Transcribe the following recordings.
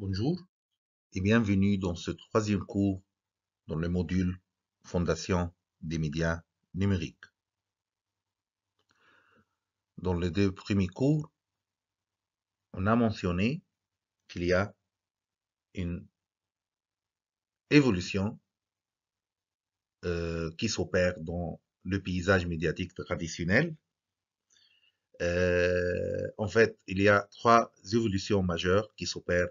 Bonjour et bienvenue dans ce troisième cours dans le module Fondation des médias numériques. Dans les deux premiers cours, on a mentionné qu'il y a une évolution qui s'opère dans le paysage médiatique traditionnel. En fait, il y a trois évolutions majeures qui s'opèrent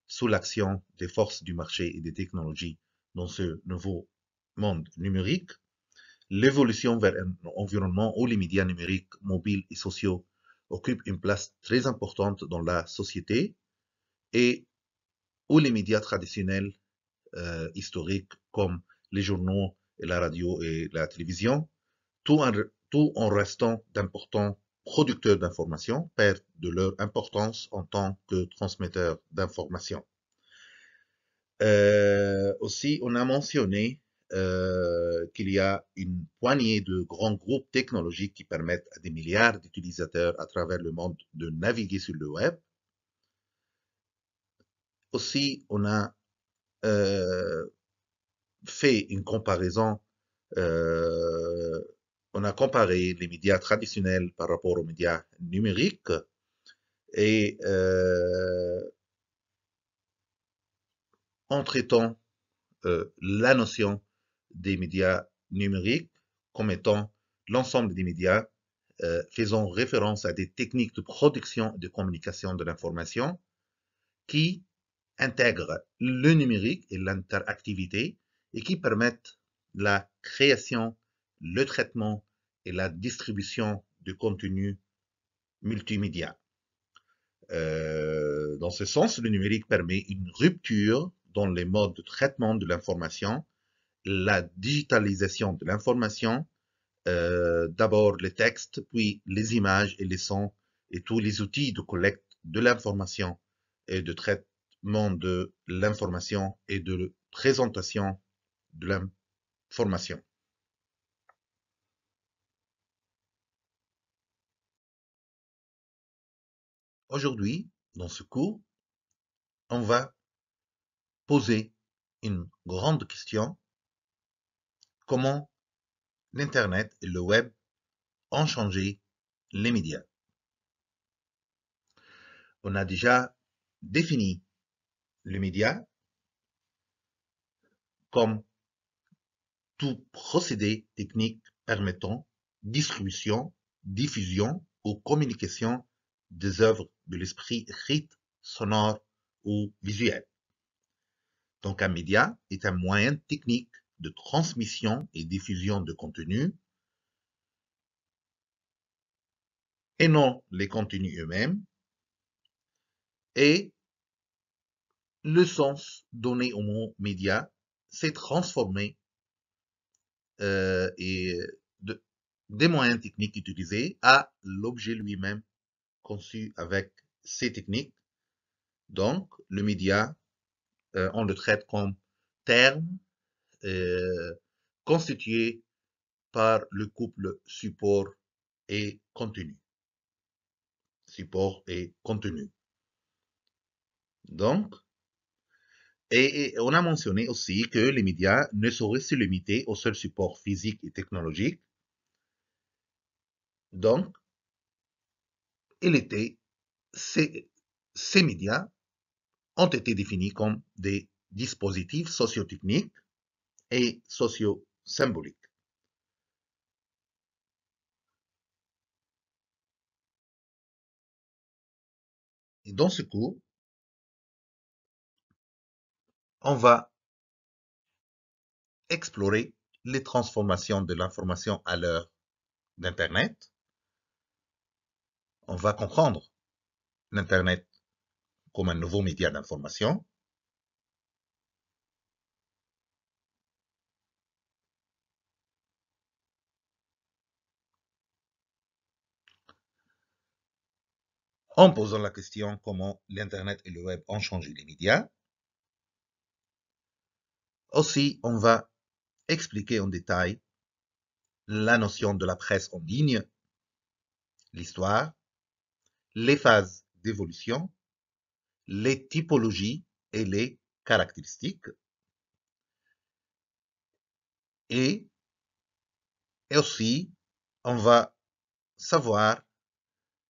sous l'action des forces du marché et des technologies dans ce nouveau monde numérique. L'évolution vers un environnement où les médias numériques, mobiles et sociaux occupent une place très importante dans la société et où les médias traditionnels historiques comme les journaux et la radio et la télévision, tout en restant d'importants producteurs d'informations, perdent de leur importance en tant que transmetteurs d'informations. Aussi, on a mentionné qu'il y a une poignée de grands groupes technologiques qui permettent à des milliards d'utilisateurs à travers le monde de naviguer sur le web. Aussi, on a fait une comparaison, euh, on a comparé les médias traditionnels par rapport aux médias numériques et en traitant la notion des médias numériques comme étant l'ensemble des médias faisant référence à des techniques de production et de communication de l'information qui intègrent le numérique et l'interactivité et qui permettent la création, le traitement et la distribution de contenus multimédia. Dans ce sens, le numérique permet une rupture dans les modes de traitement de l'information, la digitalisation de l'information, d'abord les textes, puis les images et les sons et tous les outils de collecte de l'information et de traitement de l'information et de présentation de l'information. Aujourd'hui, dans ce cours, on va poser une grande question: comment l'Internet et le web ont changé les médias? On a déjà défini le média comme tout procédé technique permettant distribution, diffusion ou communication des œuvres de l'esprit écrites, sonores ou visuelles. Donc un média est un moyen technique de transmission et diffusion de contenu et non les contenus eux-mêmes, et le sens donné au mot média s'est transformé et de, des moyens techniques utilisés à l'objet lui-même conçu avec ces techniques. Donc, le média, on le traite comme terme constitué par le couple support et contenu. Support et contenu. Donc, et on a mentionné aussi que les médias ne sauraient se limiter au seul support physique et technologique. Donc, il était, ces, ces médias ont été définis comme des dispositifs sociotechniques et socio-symboliques. Et dans ce cours, on va explorer les transformations de l'information à l'heure d'Internet. On va comprendre l'Internet comme un nouveau média d'information. En posant la question comment l'Internet et le web ont changé les médias. Aussi, on va expliquer en détail la notion de la presse en ligne, l'histoire, les phases d'évolution, les typologies et les caractéristiques. Et aussi, on va savoir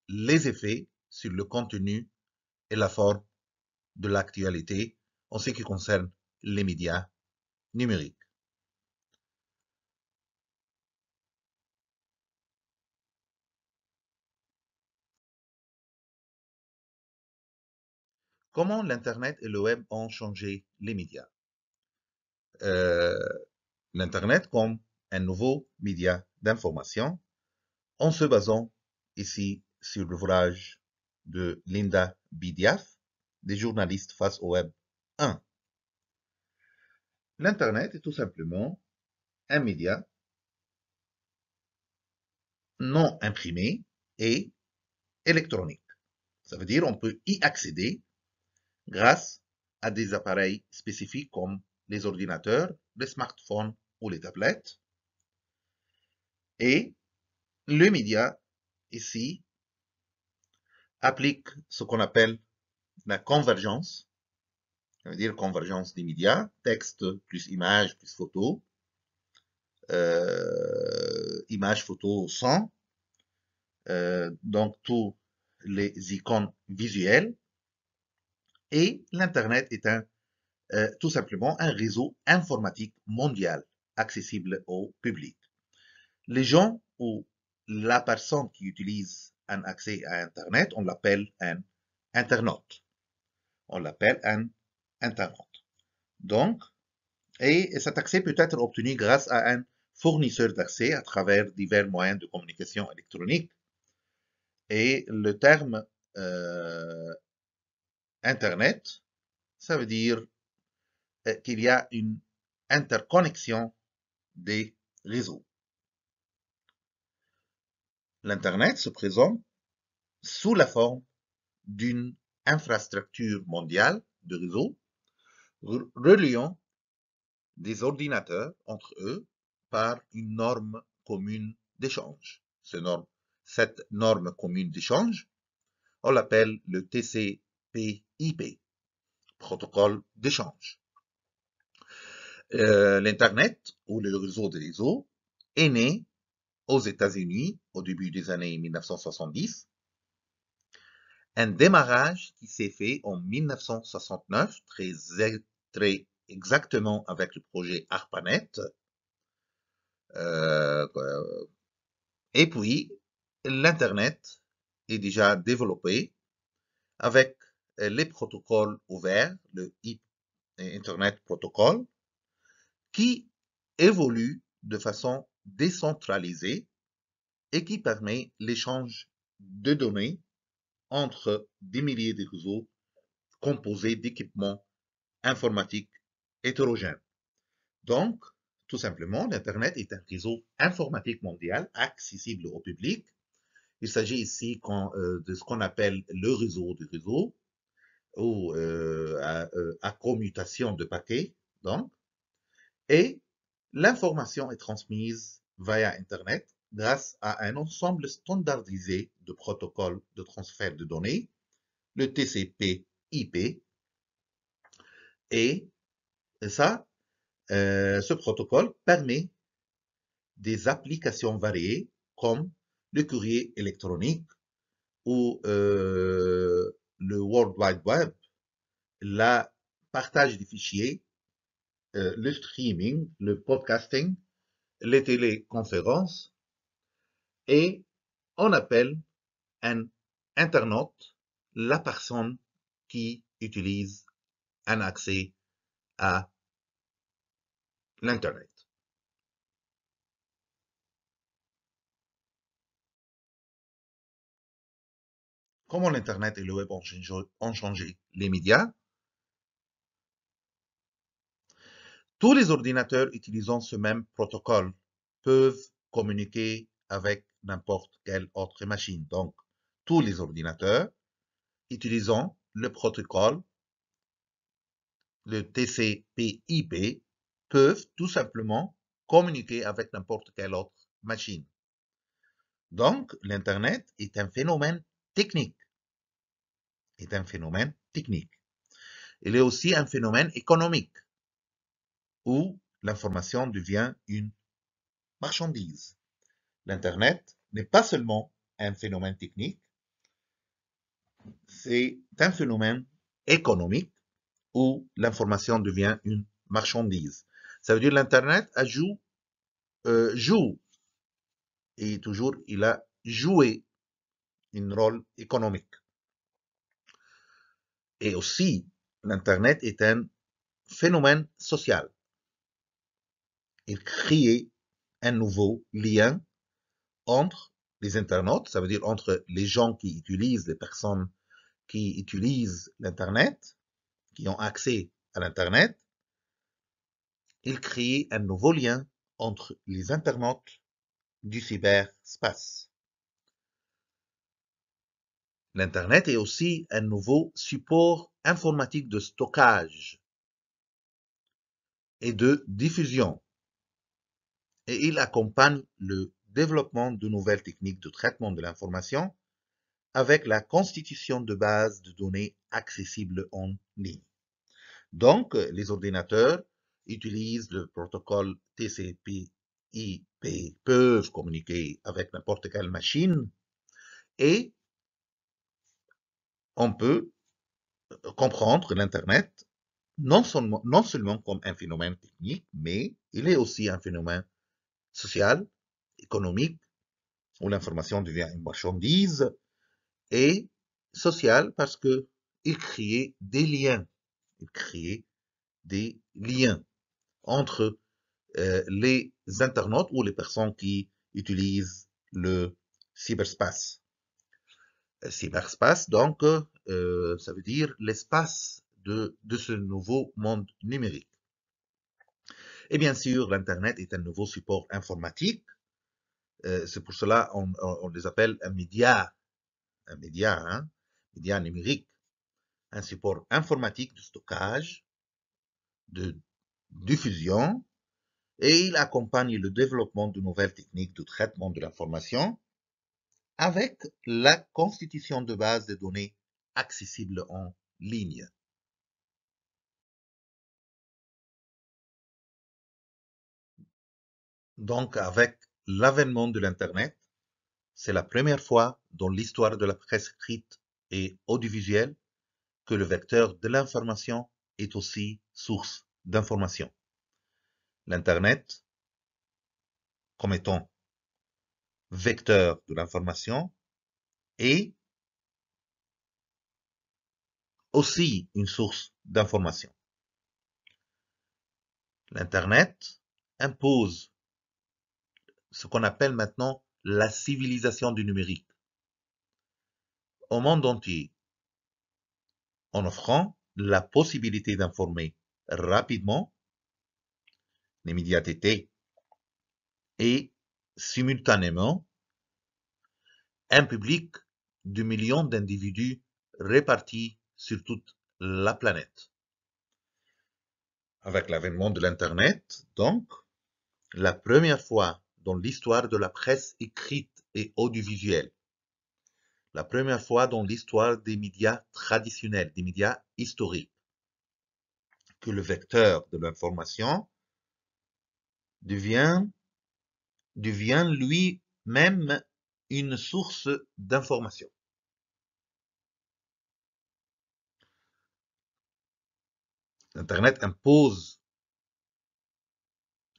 les effets sur le contenu et la forme de l'actualité en ce qui concerne les médias numériques. Comment l'Internet et le Web ont changé les médias? Euh, L'Internet comme un nouveau média d'information en se basant ici sur l'ouvrage de Linda Bidiaf, des journalistes face au Web 1. L'Internet est tout simplement un média non imprimé et électronique. Ça veut dire qu'on peut y accéder grâce à des appareils spécifiques comme les ordinateurs, les smartphones ou les tablettes. Et le média, ici, applique ce qu'on appelle la convergence, ça veut dire convergence des médias, texte plus image plus photo, image, photo, son, donc tous les icônes visuelles. Et l'Internet est tout simplement un réseau informatique mondial accessible au public. Les gens ou la personne qui utilise un accès à Internet, on l'appelle un internaute. On l'appelle un internaute. Donc, et cet accès peut être obtenu grâce à un fournisseur d'accès à travers divers moyens de communication électronique. Et le terme Internet, ça veut dire qu'il y a une interconnexion des réseaux. L'Internet se présente sous la forme d'une infrastructure mondiale de réseau reliant des ordinateurs entre eux par une norme commune d'échange. Cette norme commune d'échange, on l'appelle le TCP/IP, protocole d'échange. L'Internet, ou le réseau des réseaux, est né aux États-Unis au début des années 1970. Un démarrage qui s'est fait en 1969, très exactement avec le projet ARPANET. Euh, et puis, l'Internet est déjà développé avec les protocoles ouverts, le Internet Protocol, qui évolue de façon décentralisée et qui permet l'échange de données entre des milliers de réseaux composés d'équipements informatiques hétérogènes. Donc, tout simplement, l'Internet est un réseau informatique mondial accessible au public. Il s'agit ici de ce qu'on appelle le réseau du réseau ou à commutation de paquets. Donc, et l'information est transmise via Internet grâce à un ensemble standardisé de protocoles de transfert de données, le TCP/IP, et ça, ce protocole permet des applications variées comme le courrier électronique ou le World Wide Web, le partage des fichiers, le streaming, le podcasting, les téléconférences, et on appelle un internaute la personne qui utilise un accès à l'Internet. Comment l'Internet et le web ont changé les médias? Tous les ordinateurs utilisant ce même protocole peuvent communiquer avec n'importe quelle autre machine. Donc, tous les ordinateurs utilisant le protocole, le TCP/IP, peuvent tout simplement communiquer avec n'importe quelle autre machine. Donc, l'Internet est un phénomène technique. Il est aussi un phénomène économique où l'information devient une marchandise. L'Internet n'est pas seulement un phénomène technique, c'est un phénomène économique où l'information devient une marchandise. Ça veut dire que l'Internet joue, et toujours il a joué un rôle économique. Et aussi, l'Internet est un phénomène social. Il crée un nouveau lien entre les internautes, ça veut dire entre les gens qui utilisent, les personnes qui utilisent l'Internet, qui ont accès à l'Internet. Il crée un nouveau lien entre les internautes du cyberspace. L'Internet est aussi un nouveau support informatique de stockage et de diffusion. Et il accompagne le développement de nouvelles techniques de traitement de l'information avec la constitution de bases de données accessibles en ligne. Donc, les ordinateurs utilisent le protocole TCP/IP, peuvent communiquer avec n'importe quelle machine et on peut comprendre l'Internet non seulement comme un phénomène technique, mais il est aussi un phénomène social, économique, où l'information devient une marchandise, et social parce que il crée des liens. Il crée des liens entre les internautes ou les personnes qui utilisent le cyberspace. Cyberspace, donc, ça veut dire l'espace de ce nouveau monde numérique. Et bien sûr, l'Internet est un nouveau support informatique. C'est pour cela on les appelle un média, média numérique, un support informatique de stockage, de diffusion, et il accompagne le développement de nouvelles techniques de traitement de l'information avec la constitution de bases de données accessibles en ligne. Donc, avec l'avènement de l'Internet, c'est la première fois dans l'histoire de la presse écrite et audiovisuelle que le vecteur de l'information est aussi source d'information. L'Internet, comme étant vecteur de l'information, est aussi une source d'information. L'Internet impose ce qu'on appelle maintenant la civilisation du numérique au monde entier, en offrant la possibilité d'informer rapidement l'immédiateté et simultanément un public de millions d'individus répartis sur toute la planète. Avec l'avènement de l'Internet, donc, la première fois dans l'histoire de la presse écrite et audiovisuelle, la première fois dans l'histoire des médias traditionnels, des médias historiques, que le vecteur de l'information devient lui-même une source d'information. Internet impose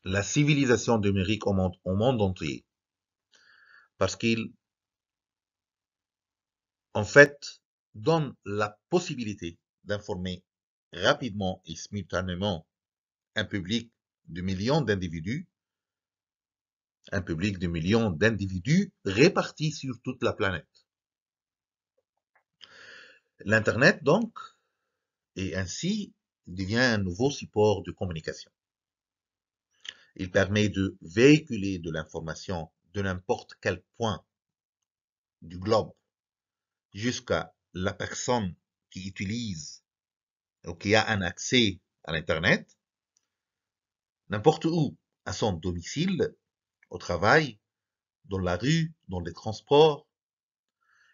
la civilisation numérique au monde entier parce qu'il, en fait, donne la possibilité d'informer rapidement et simultanément un public de millions d'individus, un public de millions d'individus répartis sur toute la planète. L'Internet, donc, et ainsi devient un nouveau support de communication. Il permet de véhiculer de l'information de n'importe quel point du globe jusqu'à la personne qui utilise ou qui a un accès à l'Internet, n'importe où, à son domicile, au travail, dans la rue, dans les transports,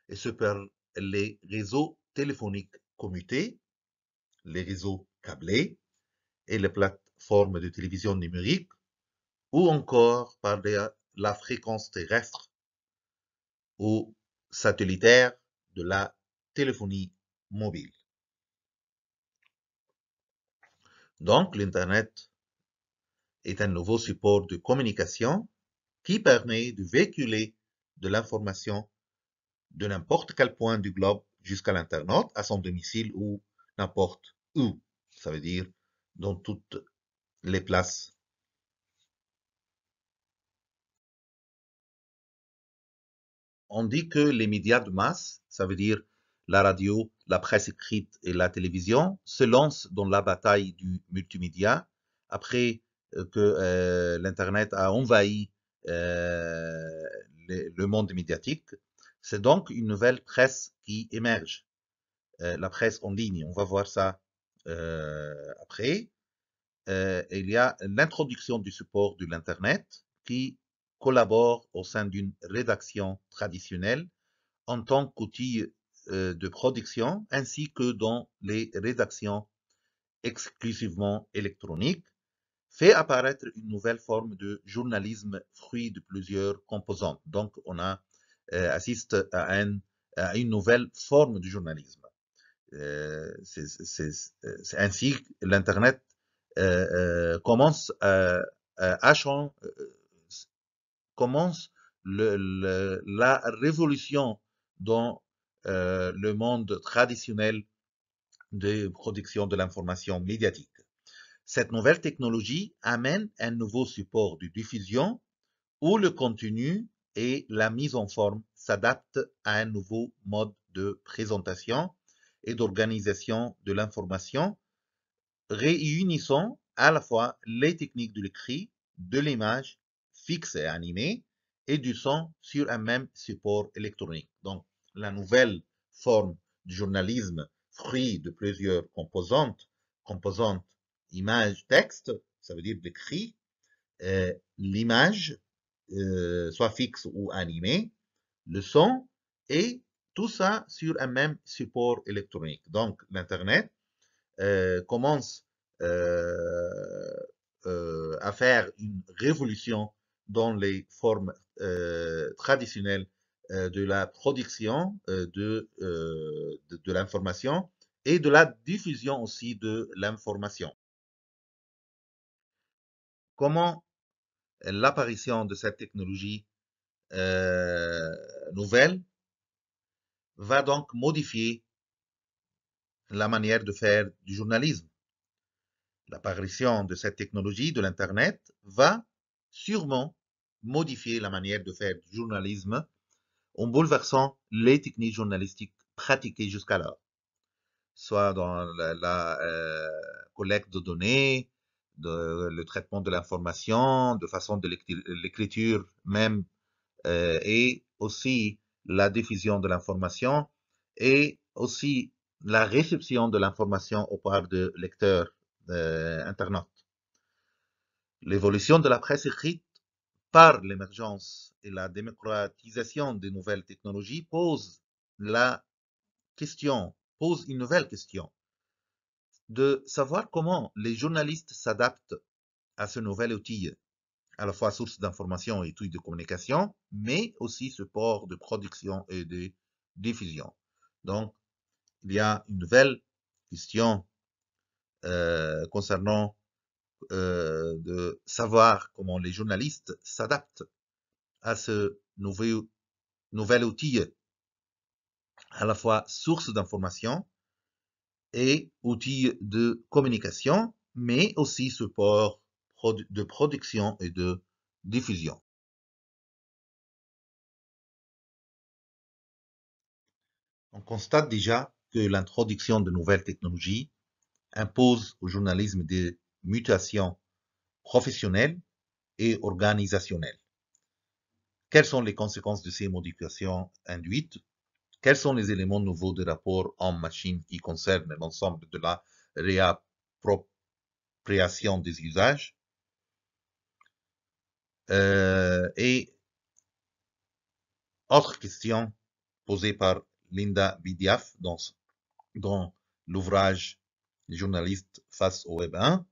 et ce par les réseaux téléphoniques commutés les réseaux câblés et les plateformes de télévision numérique, ou encore par la fréquence terrestre ou satellitaire de la téléphonie mobile. Donc, l'Internet est un nouveau support de communication qui permet de véhiculer de l'information de n'importe quel point du globe jusqu'à l'Internet, à son domicile ou n'importe où. Ça veut dire dans toutes les places. On dit que les médias de masse, ça veut dire la radio, la presse écrite et la télévision, se lancent dans la bataille du multimédia après que l'Internet a envahi euh, le monde médiatique. C'est donc une nouvelle presse qui émerge, la presse en ligne. On va voir ça après. Il y a l'introduction du support de l'Internet qui collabore au sein d'une rédaction traditionnelle en tant qu'outil de production ainsi que dans les rédactions exclusivement électroniques, fait apparaître une nouvelle forme de journalisme fruit de plusieurs composantes. Donc, on assiste à une nouvelle forme de journalisme. C'est ainsi que l'Internet commence commence la révolution dans le monde traditionnel de production de l'information médiatique. Cette nouvelle technologie amène un nouveau support de diffusion où le contenu et la mise en forme s'adaptent à un nouveau mode de présentation et d'organisation de l'information, réunissant à la fois les techniques de l'écrit, de l'image fixe et animée et du son sur un même support électronique. Donc, la nouvelle forme du journalisme, fruit de plusieurs composantes image, texte, ça veut dire l'écrit, l'image, soit fixe ou animée, le son, et tout ça sur un même support électronique. Donc, l'Internet commence à faire une révolution dans les formes traditionnelles de la production de l'information et de la diffusion aussi de l'information. Comment l'apparition de cette technologie nouvelle va donc modifier la manière de faire du journalisme. L'apparition de cette technologie de l'Internet va sûrement modifier la manière de faire du journalisme en bouleversant les techniques journalistiques pratiquées jusqu'alors, soit dans la collecte de données, le traitement de l'information, de façon de l'écriture même, et aussi la diffusion de l'information et aussi la réception de l'information au part de lecteurs internautes. L'évolution de la presse écrite par l'émergence et la démocratisation des nouvelles technologies pose une nouvelle question de savoir comment les journalistes s'adaptent à ce nouvel outil, à la fois source d'information et outil de communication, mais aussi support de production et de diffusion. Donc, il y a une nouvelle question concernant de savoir comment les journalistes s'adaptent à ce nouvel outil, à la fois source d'information et outil de communication, mais aussi support de production et de diffusion. On constate déjà que l'introduction de nouvelles technologies impose au journalisme des mutations professionnelles et organisationnelles. Quelles sont les conséquences de ces modifications induites? Quels sont les éléments nouveaux de rapport homme-machine qui concernent l'ensemble de la réappropriation des usages? Et autre question posée par Linda Bidiaf dans l'ouvrage les journalistes face au Web 1.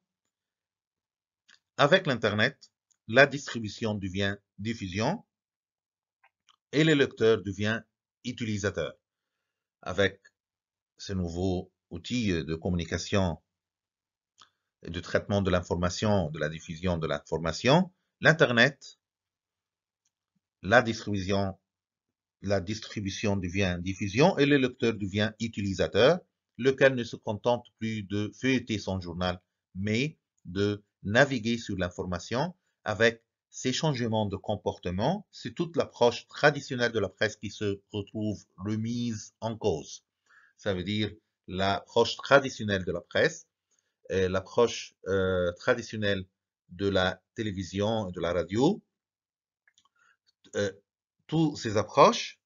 Avec l'Internet, la distribution devient diffusion et le lecteur devient utilisateur. Avec ce nouveau outil de communication et de traitement de l'information, de la diffusion de l'information, l'Internet, la distribution devient diffusion et le lecteur devient utilisateur, lequel ne se contente plus de feuilleter son journal, mais de naviguer sur l'information avec ces changements de comportement. C'est toute l'approche traditionnelle de la presse qui se retrouve remise en cause. Ça veut dire l'approche traditionnelle de la presse, l'approche traditionnelle de la télévision et de la radio. Toutes ces approches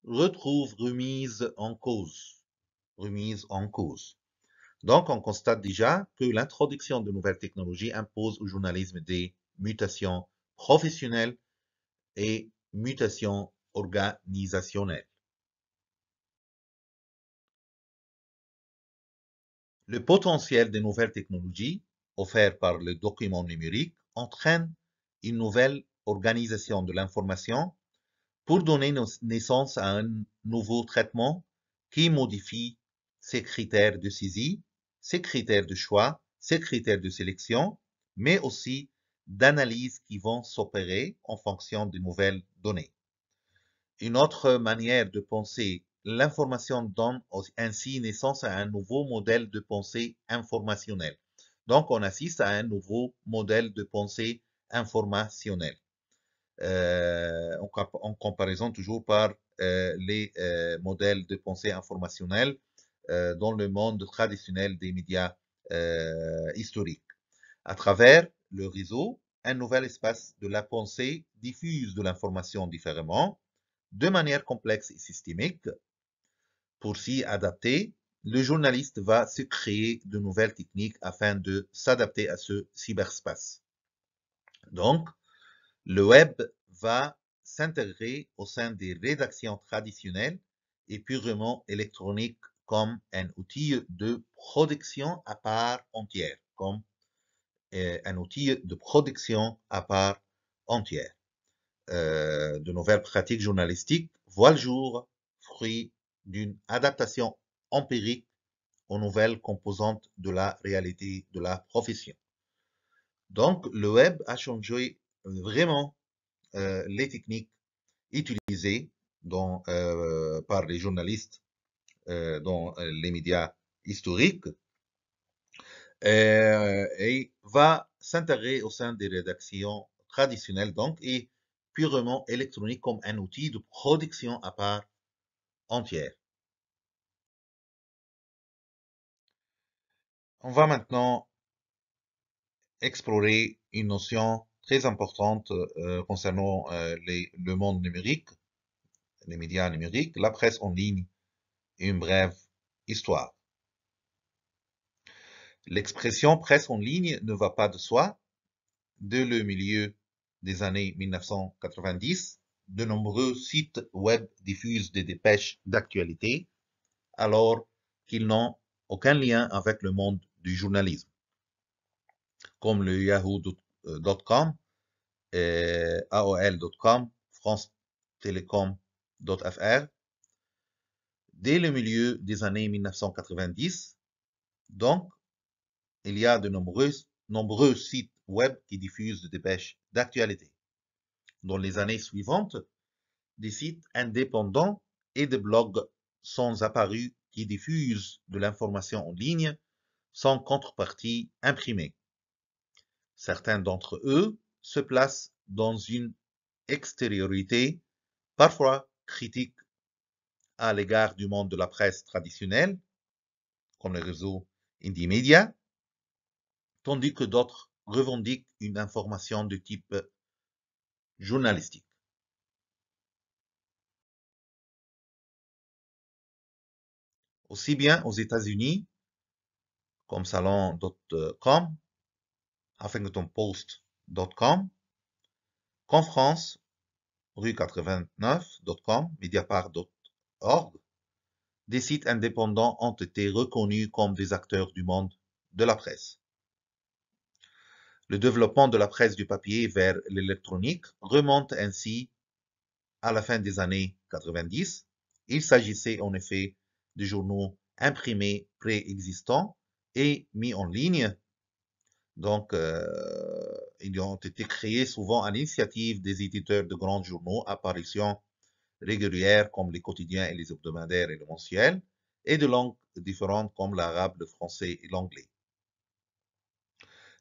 retrouvent remise en cause. Remise en cause. Donc, on constate déjà que l'introduction de nouvelles technologies impose au journalisme des mutations professionnelles et mutations organisationnelles. Le potentiel des nouvelles technologies offertes par le document numérique entraîne une nouvelle organisation de l'information pour donner naissance à un nouveau traitement qui modifie ses critères de saisie, ses critères de choix, ses critères de sélection, mais aussi d'analyse qui vont s'opérer en fonction des nouvelles données. Une autre manière de penser l'information donne ainsi naissance à un nouveau modèle de pensée informationnel. Donc, on assiste à un nouveau modèle de pensée informationnel. En comparaison toujours par les modèles de pensée informationnelle dans le monde traditionnel des médias historiques. À travers le réseau, un nouvel espace de la pensée diffuse de l'information différemment, de manière complexe et systémique. Pour s'y adapter, le journaliste va se créer de nouvelles techniques afin de s'adapter à ce cyberspace. Donc, le web va s'intégrer au sein des rédactions traditionnelles et purement électroniques comme un outil de production à part entière, comme un outil de production à part entière. De nouvelles pratiques journalistiques voient le jour, fruit d'une adaptation empirique aux nouvelles composantes de la réalité de la profession. Donc, le web a changé vraiment les techniques utilisées par les journalistes dans les médias historiques et va s'intégrer au sein des rédactions traditionnelles donc et purement électroniques comme un outil de production à part entière. On va maintenant explorer une notion très importante concernant le monde numérique, les médias numériques, la presse en ligne et une brève histoire. L'expression presse en ligne ne va pas de soi. Dès le milieu des années 1990, de nombreux sites web diffusent des dépêches d'actualité, alors qu'ils n'ont aucun lien avec le monde du journalisme, comme le yahoo.com, AOL.com, France Télécom.fr. Dès le milieu des années 1990, donc, il y a de nombreux sites web qui diffusent des dépêches d'actualité. Dans les années suivantes, des sites indépendants et des blogs sont apparus qui diffusent de l'information en ligne sans contrepartie imprimée. Certains d'entre eux se placent dans une extériorité parfois critique à l'égard du monde de la presse traditionnelle, comme les réseaux indie media, tandis que d'autres revendiquent une information de type journalistique. Aussi bien aux États-Unis, comme salon.com, huffingtonpost.com, qu'en France, rue 89.com, mediapart.org, des sites indépendants ont été reconnus comme des acteurs du monde de la presse. Le développement de la presse du papier vers l'électronique remonte ainsi à la fin des années 90. Il s'agissait en effet de journaux imprimés préexistants et mis en ligne. Donc, ils ont été créés souvent à l'initiative des éditeurs de grands journaux, apparitions régulières comme les quotidiens et les hebdomadaires et le mensuel, et de langues différentes comme l'arabe, le français et l'anglais.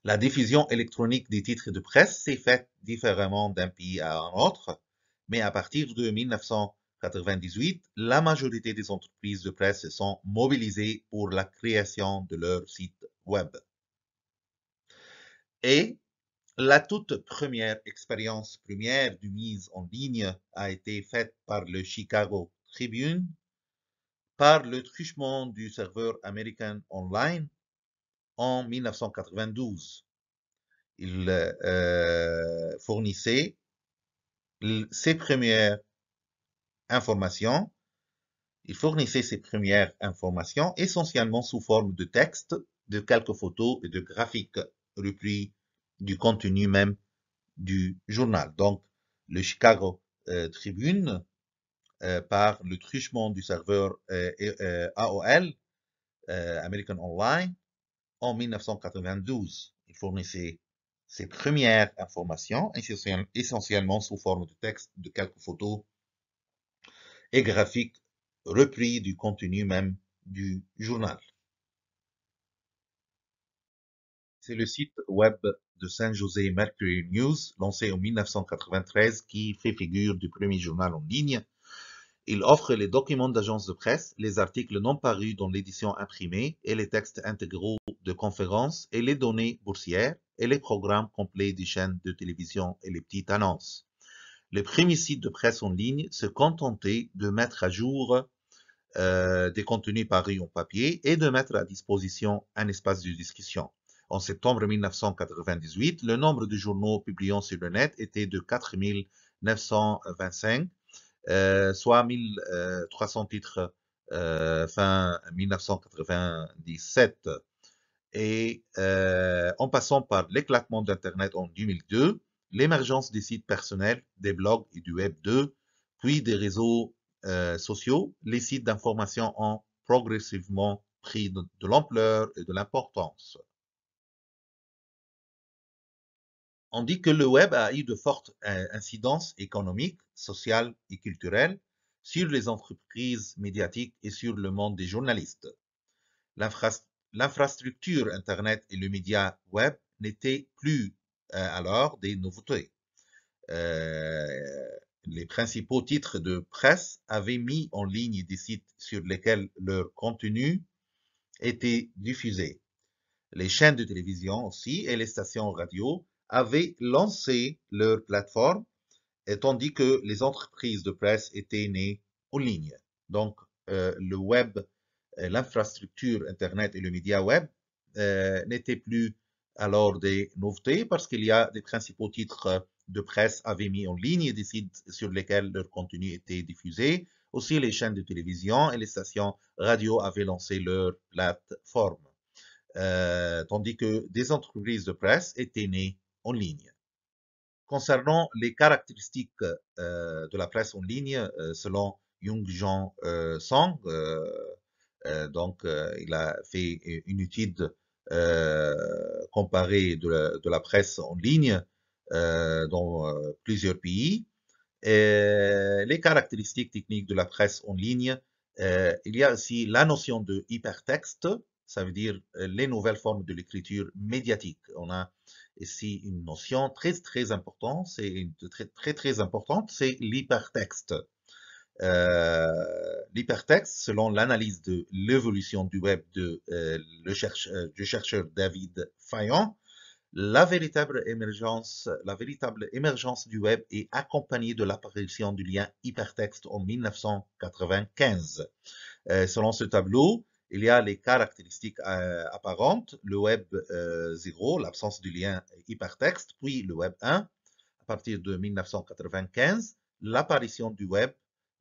La diffusion électronique des titres de presse s'est faite différemment d'un pays à un autre, mais à partir de 1998, la majorité des entreprises de presse se sont mobilisées pour la création de leur site web. Et la toute première expérience première de mise en ligne a été faite par le Chicago Tribune par le truchement du serveur American Online en 1992. Il fournissait ses premières informations. Il fournissait ses premières informations essentiellement sous forme de texte, de quelques photos et de graphiques repris du contenu même du journal. Donc, le Chicago Tribune, par le truchement du serveur AOL, American Online, en 1992. Il fournissait ses premières informations, essentiellement sous forme de texte, de quelques photos et graphiques repris du contenu même du journal. C'est le site web de San Jose Mercury News, lancé en 1993, qui fait figure du premier journal en ligne. Il offre les documents d'agence de presse, les articles non parus dans l'édition imprimée et les textes intégraux de conférences et les données boursières et les programmes complets des chaînes de télévision et les petites annonces. Le premier site de presse en ligne se contentait de mettre à jour des contenus parus en papier et de mettre à disposition un espace de discussion. En septembre 1998, le nombre de journaux publiant sur le net était de 4925, soit 1300 titres fin 1997. Et en passant par l'éclatement d'Internet en 2002, l'émergence des sites personnels, des blogs et du Web 2, puis des réseaux sociaux, les sites d'information ont progressivement pris de l'ampleur et de l'importance. On dit que le web a eu de fortes incidences économiques, sociales et culturelles sur les entreprises médiatiques et sur le monde des journalistes. L'infrastructure Internet et le média web n'étaient plus alors des nouveautés. Les principaux titres de presse avaient mis en ligne des sites sur lesquels leur contenu était diffusé. Les chaînes de télévision aussi et les stations radio avaient lancé leur plateforme, tandis que les entreprises de presse étaient nées en ligne. Donc, le web, l'infrastructure Internet et le média web n'étaient plus alors des nouveautés parce qu'il y a des principaux titres de presse avaient mis en ligne des sites sur lesquels leur contenu était diffusé. Aussi, les chaînes de télévision et les stations radio avaient lancé leur plateforme, tandis que des entreprises de presse étaient nées en ligne. Concernant les caractéristiques de la presse en ligne, selon Young-Jean Song, donc il a fait une étude comparée de la presse en ligne dans plusieurs pays. Et les caractéristiques techniques de la presse en ligne, il y a aussi la notion de hypertexte, ça veut dire les nouvelles formes de l'écriture médiatique. On a ici une notion très importante, très importante, c'est l'hypertexte. L'hypertexte, selon l'analyse de l'évolution du web du chercheur David Fayon, la véritable émergence du web est accompagnée de l'apparition du lien hypertexte en 1995. Selon ce tableau, il y a les caractéristiques apparentes, le web 0, l'absence du lien hypertexte, puis le web 1, à partir de 1995, l'apparition du web,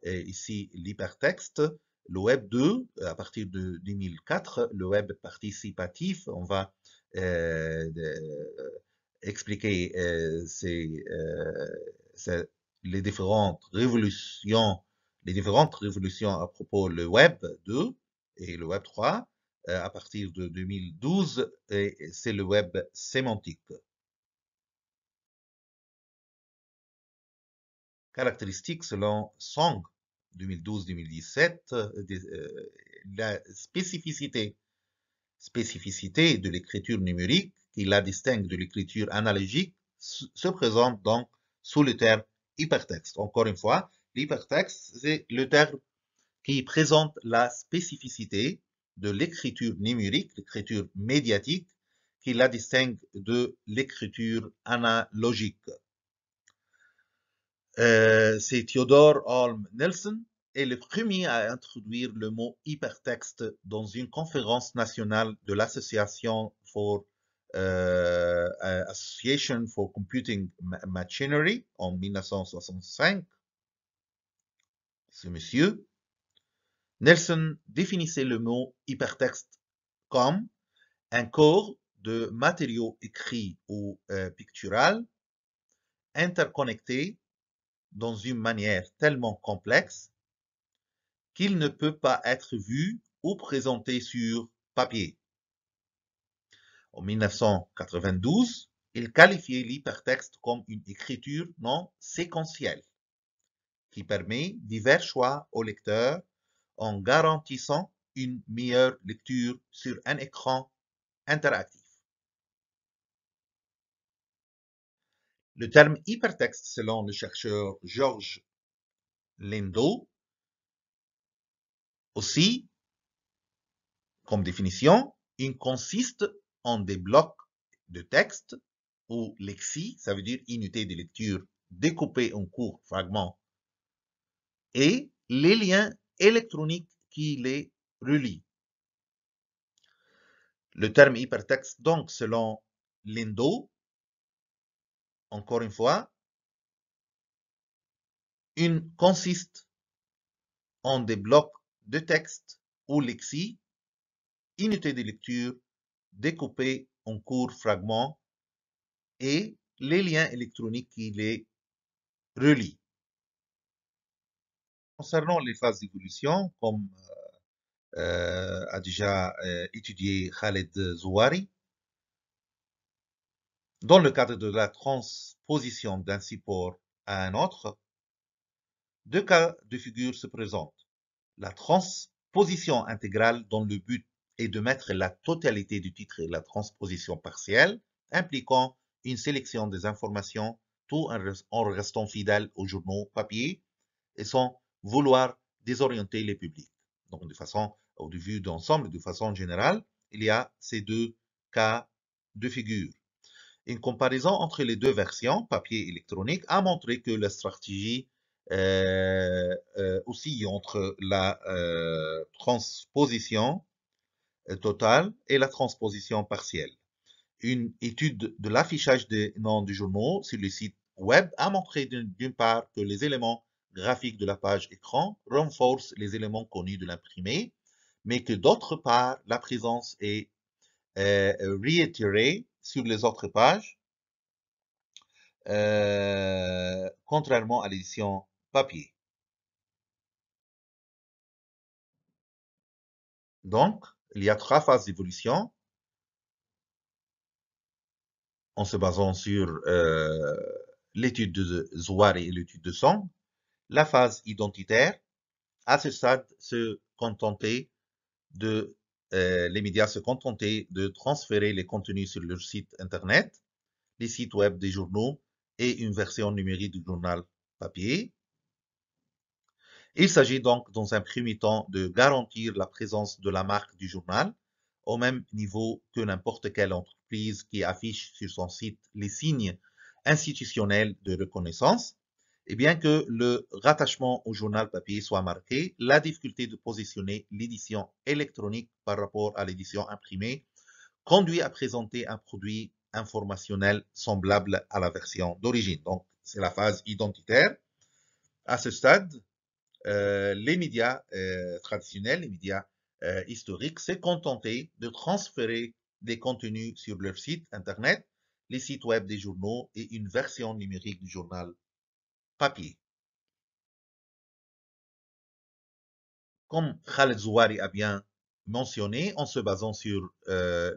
ici l'hypertexte, Le Web 2, à partir de 2004, le Web participatif, on va expliquer les différentes révolutions, à propos le Web 2 et le Web 3 à partir de 2012, et c'est le Web sémantique. Caractéristiques selon Song 2012-2017, la spécificité de l'écriture numérique qui la distingue de l'écriture analogique se présente donc sous le terme hypertexte. Encore une fois, l'hypertexte, c'est le terme qui présente la spécificité de l'écriture numérique, l'écriture médiatique, qui la distingue de l'écriture analogique. C'est Theodore Holm Nelson est le premier à introduire le mot hypertexte dans une conférence nationale de l'Association for Association for Computing Machinery en 1965. Ce monsieur Nelson définissait le mot hypertexte comme un corps de matériaux écrits ou pictural interconnectés dans une manière tellement complexe qu'il ne peut pas être vu ou présenté sur papier. En 1992, il qualifiait l'hypertexte comme une écriture non séquentielle qui permet divers choix au lecteur en garantissant une meilleure lecture sur un écran interactif. Le terme hypertexte, selon le chercheur George Lendo, aussi, comme définition, il consiste en des blocs de texte ou lexie, ça veut dire unité de lecture découpée en courts fragments, et les liens électroniques qui les relient. Le terme hypertexte, donc, selon Lendo, encore une fois, consiste en des blocs de texte ou lexie, unité de lecture découpés en courts fragments et les liens électroniques qui les relient. Concernant les phases d'évolution, comme a déjà étudié Khaled Zouari, dans le cadre de la transposition d'un support à un autre, deux cas de figure se présentent. La transposition intégrale dont le but est de mettre la totalité du titre et la transposition partielle, impliquant une sélection des informations tout en restant fidèle aux journaux papier et sans vouloir désorienter les publics. Donc, de façon, au vue d'ensemble, de façon générale, il y a ces deux cas de figure. Une comparaison entre les deux versions, papier et électronique, a montré que la stratégie oscille entre la transposition totale et la transposition partielle. Une étude de l'affichage des noms des journaux sur le site web a montré d'une part que les éléments graphiques de la page écran renforcent les éléments connus de l'imprimé, mais que d'autre part, la présence est réitérée sur les autres pages, contrairement à l'édition papier. Donc, il y a trois phases d'évolution en se basant sur l'étude de Zouari et l'étude de Song. La phase identitaire, à ce stade, les médias se contentaient de transférer les contenus sur leur site internet, les sites web des journaux et une version numérique du journal papier. Il s'agit donc, dans un premier temps, de garantir la présence de la marque du journal au même niveau que n'importe quelle entreprise qui affiche sur son site les signes institutionnels de reconnaissance. Et bien que le rattachement au journal papier soit marqué, la difficulté de positionner l'édition électronique par rapport à l'édition imprimée conduit à présenter un produit informationnel semblable à la version d'origine. Donc, c'est la phase identitaire. À ce stade, les médias traditionnels, les médias historiques, s'est contenté de transférer des contenus sur leur site internet, les sites web des journaux et une version numérique du journal papier. Comme Khaled Zouari a bien mentionné, en se basant sur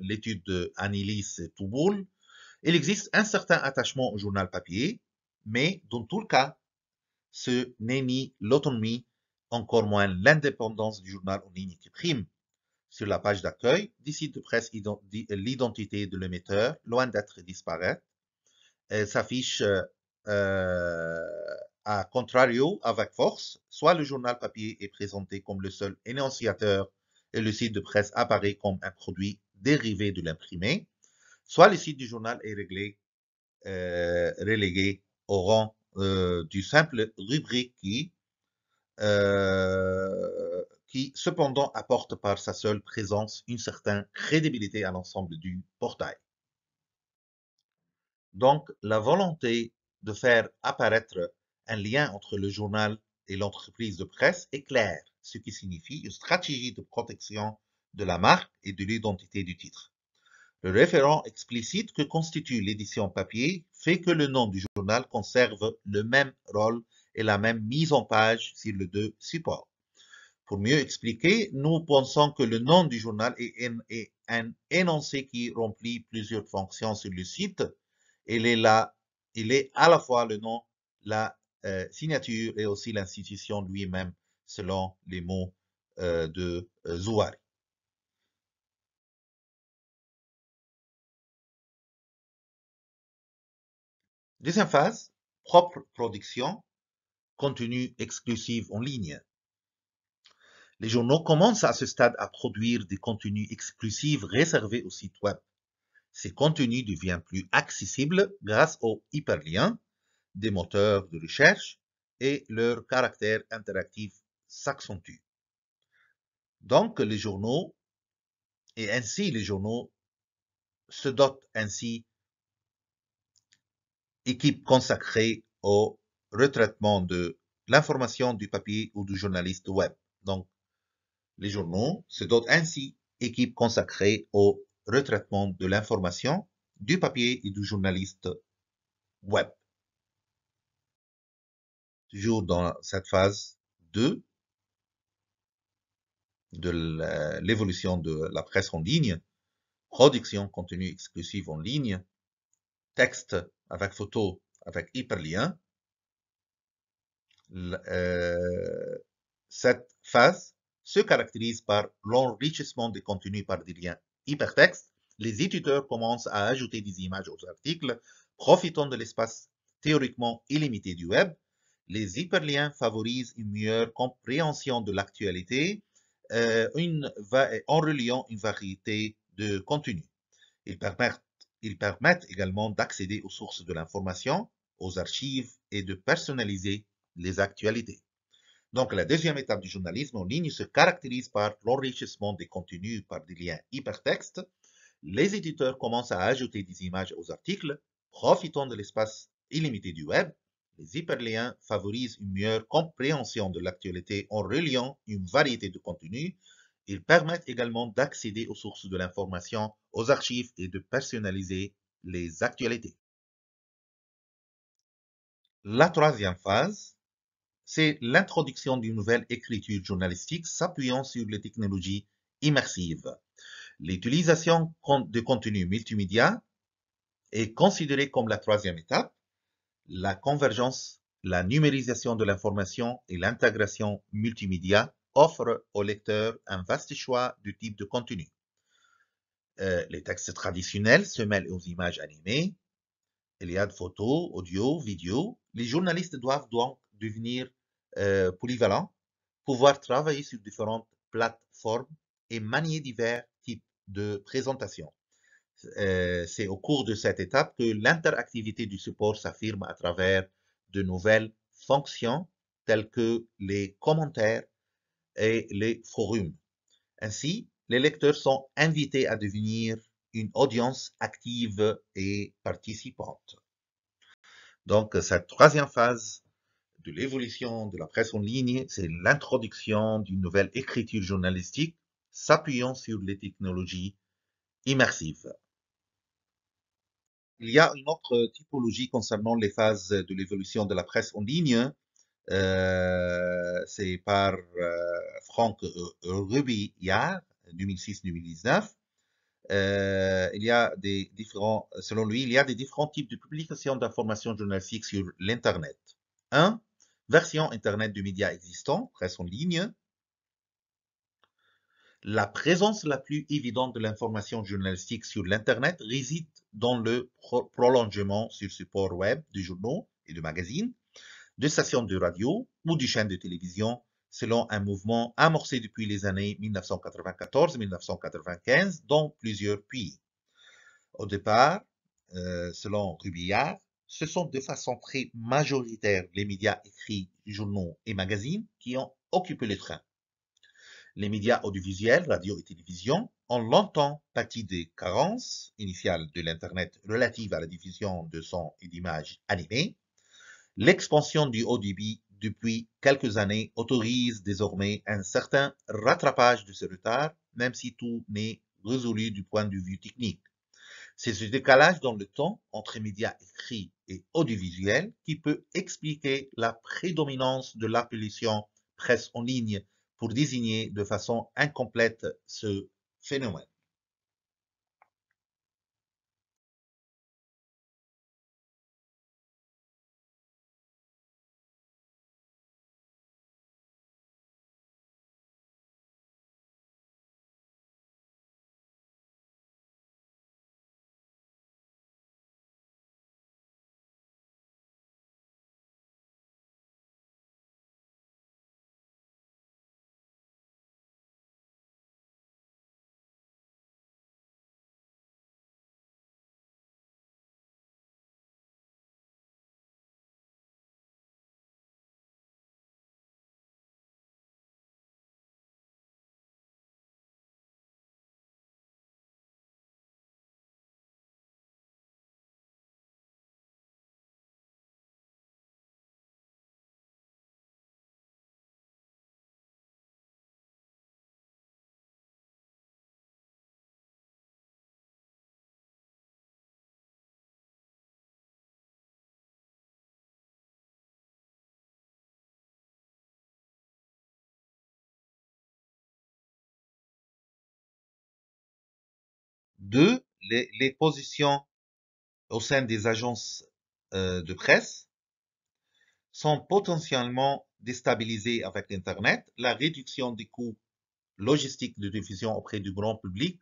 l'étude de Annelies Touboul, il existe un certain attachement au journal papier, mais dans tout le cas, ce n'est ni l'autonomie, encore moins l'indépendance du journal en ligne qui prime. Sur la page d'accueil des sites de presse, l'identité de l'émetteur, loin d'être disparaître, s'affiche à contrario avec force, soit le journal papier est présenté comme le seul énonciateur et le site de presse apparaît comme un produit dérivé de l'imprimé, soit le site du journal est relégué au rang du simple rubrique qui cependant apporte par sa seule présence une certaine crédibilité à l'ensemble du portail. Donc, la volonté de faire apparaître un lien entre le journal et l'entreprise de presse est claire, ce qui signifie une stratégie de protection de la marque et de l'identité du titre. Le référent explicite que constitue l'édition papier fait que le nom du journal conserve le même rôle et la même mise en page sur les deux supports. Pour mieux expliquer, nous pensons que le nom du journal est un énoncé qui remplit plusieurs fonctions sur le site. Il est à la fois le nom, la signature et aussi l'institution lui-même, selon les mots de Zouari. Deuxième phase, propre production, contenu exclusif en ligne. Les journaux commencent à ce stade à produire des contenus exclusifs réservés au site web. Ces contenus deviennent plus accessibles grâce aux hyperliens des moteurs de recherche et leur caractère interactif s'accentue. Donc, les journaux se dotent ainsi équipes consacrées au retraitement de l'information du papier ou du journaliste web. Donc, les journaux se dotent ainsi équipes consacrées au retraitement de l'information du papier et du journaliste web. Toujours dans cette phase 2 de l'évolution de la presse en ligne, production contenu exclusif en ligne, texte avec photo, avec hyperlien. Cette phase se caractérise par l'enrichissement des contenus par des liens hypertextes. Les éditeurs commencent à ajouter des images aux articles, profitant de l'espace théoriquement illimité du web. Les hyperliens favorisent une meilleure compréhension de l'actualité en reliant une variété de contenus. Ils permettent également d'accéder aux sources de l'information, aux archives et de personnaliser les actualités. Donc, la deuxième étape du journalisme en ligne se caractérise par l'enrichissement des contenus par des liens hypertextes. Les éditeurs commencent à ajouter des images aux articles, profitant de l'espace illimité du web. Les hyperliens favorisent une meilleure compréhension de l'actualité en reliant une variété de contenus. Ils permettent également d'accéder aux sources de l'information, aux archives et de personnaliser les actualités. La troisième phase, c'est l'introduction d'une nouvelle écriture journalistique s'appuyant sur les technologies immersives. L'utilisation de contenus multimédia est considérée comme la troisième étape. La convergence, la numérisation de l'information et l'intégration multimédia offrent aux lecteurs un vaste choix de types de contenu. Les textes traditionnels se mêlent aux images animées. Il y a de photos, audio, vidéo. Les journalistes doivent donc devenir polyvalents, pouvoir travailler sur différentes plateformes et manier divers types de présentations. C'est au cours de cette étape que l'interactivité du support s'affirme à travers de nouvelles fonctions telles que les commentaires et les forums. Ainsi, les lecteurs sont invités à devenir une audience active et participante. Donc, cette troisième phase de l'évolution de la presse en ligne, c'est l'introduction d'une nouvelle écriture journalistique s'appuyant sur les technologies immersives. Il y a une autre typologie concernant les phases de l'évolution de la presse en ligne. C'est par Franck Rubillard, 2006-2019. Selon lui, il y a des différents types de publications d'informations journalistiques sur l'Internet. 1. Version Internet de médias existants, presse en ligne. La présence la plus évidente de l'information journalistique sur l'Internet réside dans le prolongement sur support web de journaux et de magazines, de stations de radio ou de chaînes de télévision, selon un mouvement amorcé depuis les années 1994-1995 dans plusieurs pays. Au départ, selon Rubillard, ce sont de façon très majoritaire les médias écrits, journaux et magazines qui ont occupé le train. Les médias audiovisuels, radio et télévision, ont longtemps pâti des carences initiales de l'Internet relatives à la diffusion de sons et d'images animées. L'expansion du haut débit depuis quelques années autorise désormais un certain rattrapage de ce retard, même si tout n'est résolu du point de vue technique. C'est ce décalage dans le temps entre médias écrits et audiovisuels qui peut expliquer la prédominance de l'appellation presse en ligne pour désigner de façon incomplète ce phénomène. Deux, les positions au sein des agences de presse sont potentiellement déstabilisées avec l'Internet, la réduction des coûts logistiques de diffusion auprès du grand public,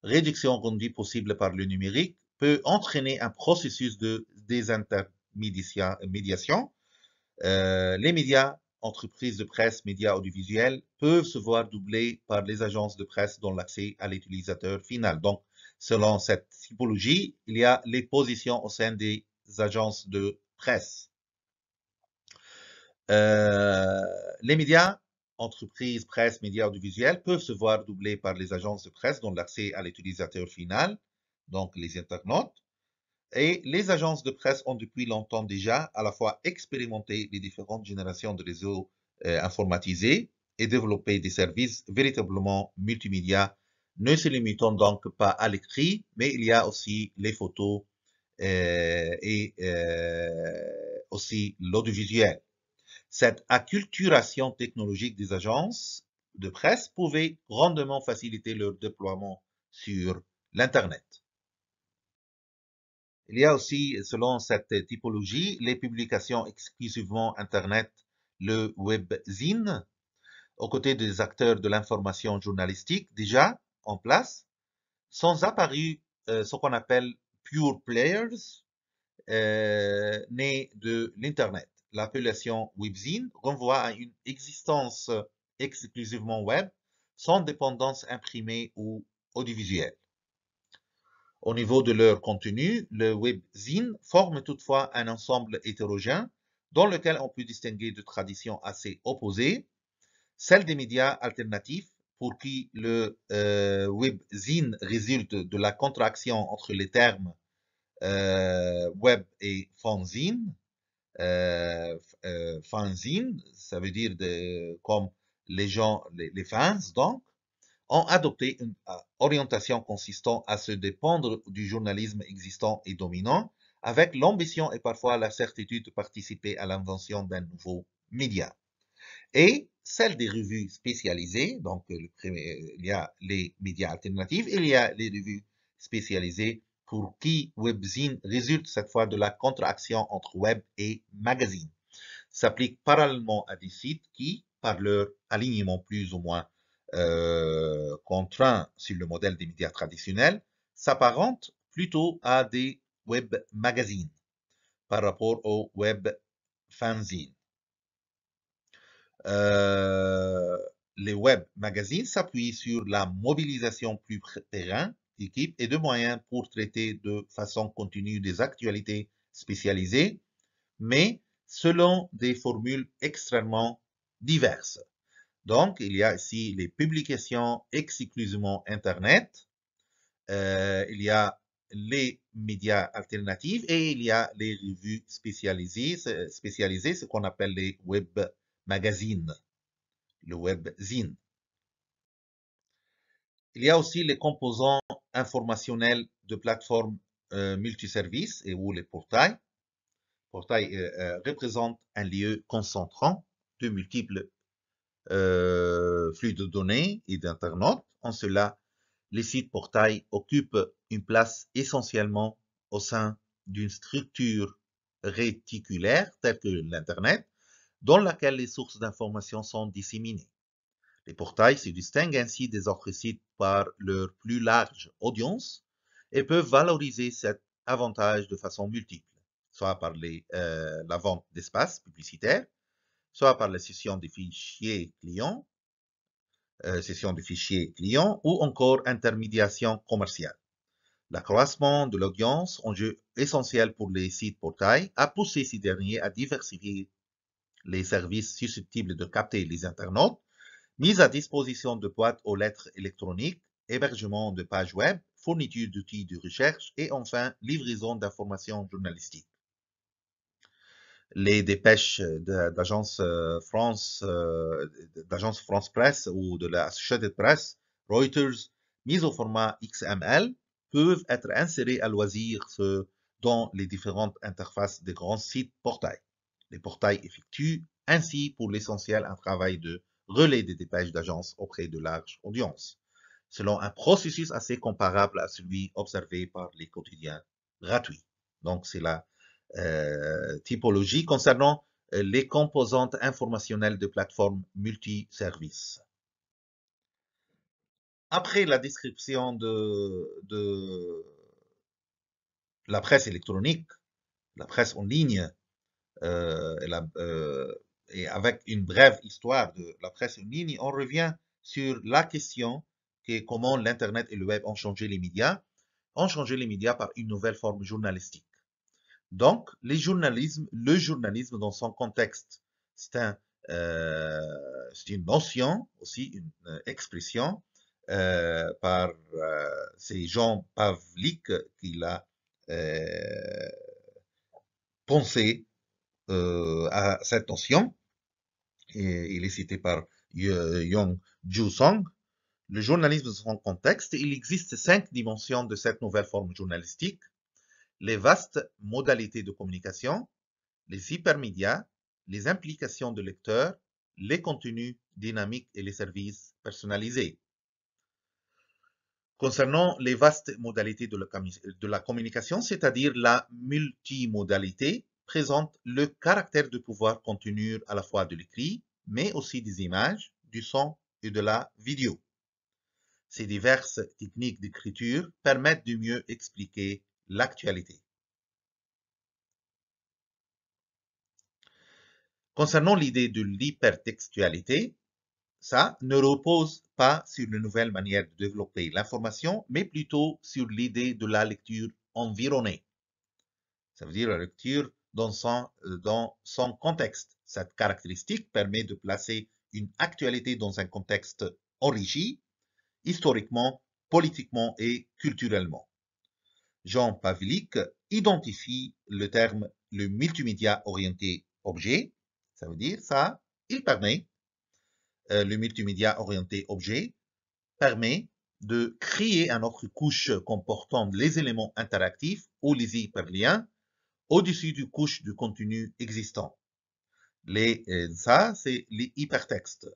réduction rendue possible par le numérique, peut entraîner un processus de désintermédiation. Les médias, entreprises de presse, médias audiovisuels peuvent se voir doublés par les agences de presse dans l'accès à l'utilisateur final. Donc, selon cette typologie, il y a les positions au sein des agences de presse. Les médias, entreprises, presse, médias audiovisuels peuvent se voir doublés par les agences de presse dans l'accès à l'utilisateur final, donc les internautes. Et les agences de presse ont depuis longtemps déjà à la fois expérimenté les différentes générations de réseaux informatisés et développé des services véritablement multimédia, ne se limitant donc pas à l'écrit, mais il y a aussi les photos et aussi l'audiovisuel. Cette acculturation technologique des agences de presse pouvait grandement faciliter leur déploiement sur l'Internet. Il y a aussi, selon cette typologie, les publications exclusivement Internet, le webzine, aux côtés des acteurs de l'information journalistique déjà en place, sont apparus ce qu'on appelle pure players, nés de l'Internet. L'appellation webzine renvoie à une existence exclusivement web, sans dépendance imprimée ou audiovisuelle. Au niveau de leur contenu, le webzine forme toutefois un ensemble hétérogène dans lequel on peut distinguer deux traditions assez opposées, celle des médias alternatifs pour qui le webzine résulte de la contraction entre les termes web et fanzine, fanzines, ça veut dire comme les gens, les fans, donc, ont adopté une orientation consistant à se dépendre du journalisme existant et dominant, avec l'ambition et parfois la certitude de participer à l'invention d'un nouveau média. Et celle des revues spécialisées, donc il y a les médias alternatifs, il y a les revues spécialisées pour qui webzine résulte cette fois de la contraction entre web et magazine. S'applique parallèlement à des sites qui, par leur alignement plus ou moins contraint sur le modèle des médias traditionnels, s'apparentent plutôt à des web magazines par rapport aux web fanzines. Les web magazines s'appuient sur la mobilisation plus pérenne d'équipes et de moyens pour traiter de façon continue des actualités spécialisées, mais selon des formules extrêmement diverses. Donc, il y a ici les publications exclusivement Internet, il y a les médias alternatifs et il y a les revues spécialisées, ce qu'on appelle les web magazines, le webzine. Il y a aussi les composants informationnels de plateformes multiservices et ou les portails. Portail représente un lieu concentrant de multiples flux de données et d'internautes. En cela, les sites portails occupent une place essentiellement au sein d'une structure réticulaire telle que l'Internet, dans laquelle les sources d'informations sont disséminées. Les portails se distinguent ainsi des autres sites par leur plus large audience et peuvent valoriser cet avantage de façon multiple, soit par la vente d'espaces publicitaires, soit par la cession des fichiers clients, ou encore intermédiation commerciale. L'accroissement de l'audience, enjeu essentiel pour les sites portails, a poussé ces derniers à diversifier les services susceptibles de capter les internautes, mise à disposition de boîtes aux lettres électroniques, hébergement de pages web, fourniture d'outils de recherche et enfin livraison d'informations journalistiques. Les dépêches d'agence France Presse ou de la Associated Press, Reuters, mises au format XML, peuvent être insérées à loisir dans les différentes interfaces des grands sites portails. Les portails effectuent ainsi pour l'essentiel un travail de relais des dépêches d'agence auprès de larges audiences, selon un processus assez comparable à celui observé par les quotidiens gratuits. Donc, c'est la typologie concernant les composantes informationnelles de plateformes multiservices. Après la description de la presse électronique, la presse en ligne, et avec une brève histoire de la presse en ligne, on revient sur la question que comment l'Internet et le web ont changé les médias par une nouvelle forme journalistique. Donc, le journalisme dans son contexte, c'est une notion, aussi une expression par c'est Jean Pavlik qui l'a pensé à cette notion. Et il est cité par Yong Ju Song. Le journalisme dans son contexte, il existe 5 dimensions de cette nouvelle forme journalistique. Les vastes modalités de communication, les hypermédias, les implications de lecteurs, les contenus dynamiques et les services personnalisés. Concernant les vastes modalités de la communication, c'est-à-dire la multimodalité, présente le caractère de pouvoir contenir à la fois de l'écrit, mais aussi des images, du son et de la vidéo. Ces diverses techniques d'écriture permettent de mieux expliquer l'actualité. Concernant l'idée de l'hypertextualité, ça ne repose pas sur une nouvelle manière de développer l'information, mais plutôt sur l'idée de la lecture environnée. Ça veut dire la lecture dans son contexte. Cette caractéristique permet de placer une actualité dans un contexte enrichi, historiquement, politiquement et culturellement. Jean Pavlik identifie le terme le multimédia orienté objet. Ça veut dire ça, il permet, le multimédia orienté objet permet de créer une autre couche comportant les éléments interactifs ou les hyperliens au-dessus du couche de contenu existant. Ça, c'est les hypertextes.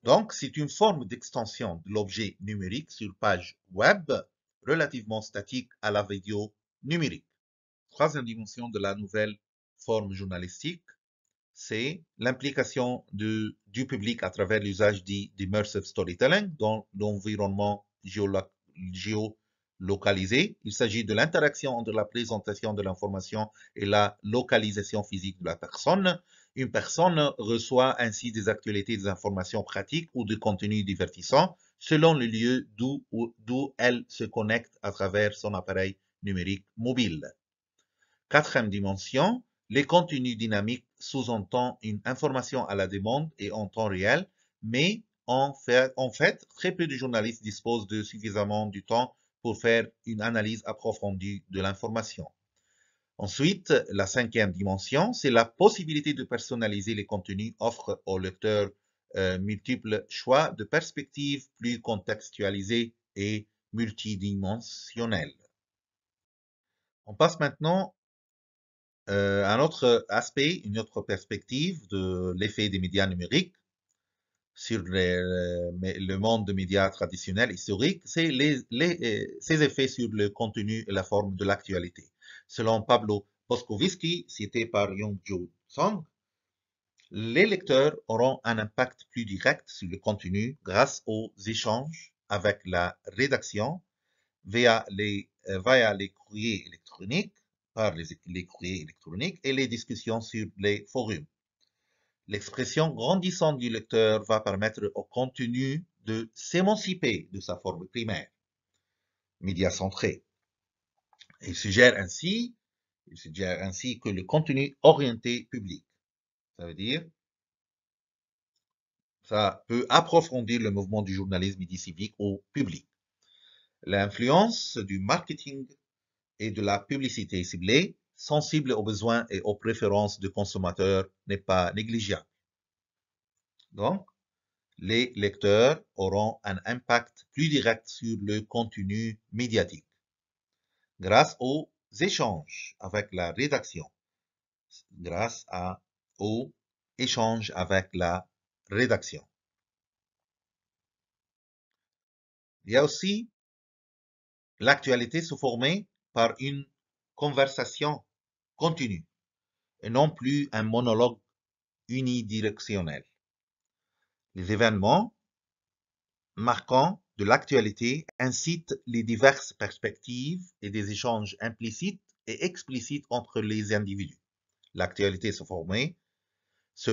Donc, c'est une forme d'extension de l'objet numérique sur page web relativement statique à la vidéo numérique. Troisième dimension de la nouvelle forme journalistique, c'est l'implication du public à travers l'usage d'immersive storytelling dans l'environnement géolocalisé. Il s'agit de l'interaction entre la présentation de l'information et la localisation physique de la personne. Une personne reçoit ainsi des actualités, des informations pratiques ou des contenus divertissants selon le lieu d'où elle se connecte à travers son appareil numérique mobile. Quatrième dimension, les contenus dynamiques sous-entendent une information à la demande et en temps réel, mais en fait, très peu de journalistes disposent de suffisamment de temps pour faire une analyse approfondie de l'information. Ensuite, la cinquième dimension, c'est la possibilité de personnaliser les contenus, offre aux lecteurs multiples choix de perspectives plus contextualisées et multidimensionnelles. On passe maintenant un autre aspect, une autre perspective de l'effet des médias numériques sur le monde des médias traditionnels historiques, c'est ces effets sur le contenu et la forme de l'actualité. Selon Pablo Boskovitsky, cité par Young-Jo Song, les lecteurs auront un impact plus direct sur le contenu grâce aux échanges avec la rédaction via les courriers électroniques, par les courriers électroniques et les discussions sur les forums. L'expression grandissante du lecteur va permettre au contenu de s'émanciper de sa forme primaire, média-centrée. Il suggère ainsi que le contenu orienté public, ça veut dire, ça peut approfondir le mouvement du journalisme civique au public. L'influence du marketing et de la publicité ciblée, sensible aux besoins et aux préférences de consommateurs, n'est pas négligeable. Donc, les lecteurs auront un impact plus direct sur le contenu médiatique grâce aux échanges avec la rédaction. Aux échanges avec la rédaction. Il y a aussi l'actualité se former par une conversation continue et non plus un monologue unidirectionnel. Les événements marquants de l'actualité incitent les diverses perspectives et des échanges implicites et explicites entre les individus. L'actualité se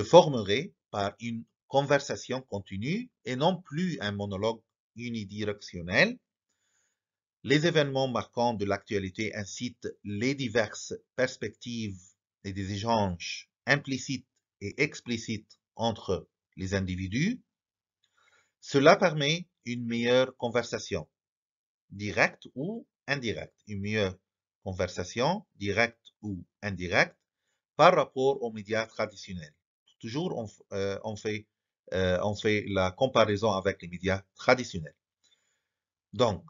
formerait par une conversation continue et non plus un monologue unidirectionnel. Les événements marquants de l'actualité incitent les diverses perspectives et des échanges implicites et explicites entre les individus. Cela permet une meilleure conversation, directe ou indirecte, une meilleure conversation, directe ou indirecte, par rapport aux médias traditionnels. Toujours, on fait la comparaison avec les médias traditionnels. Donc,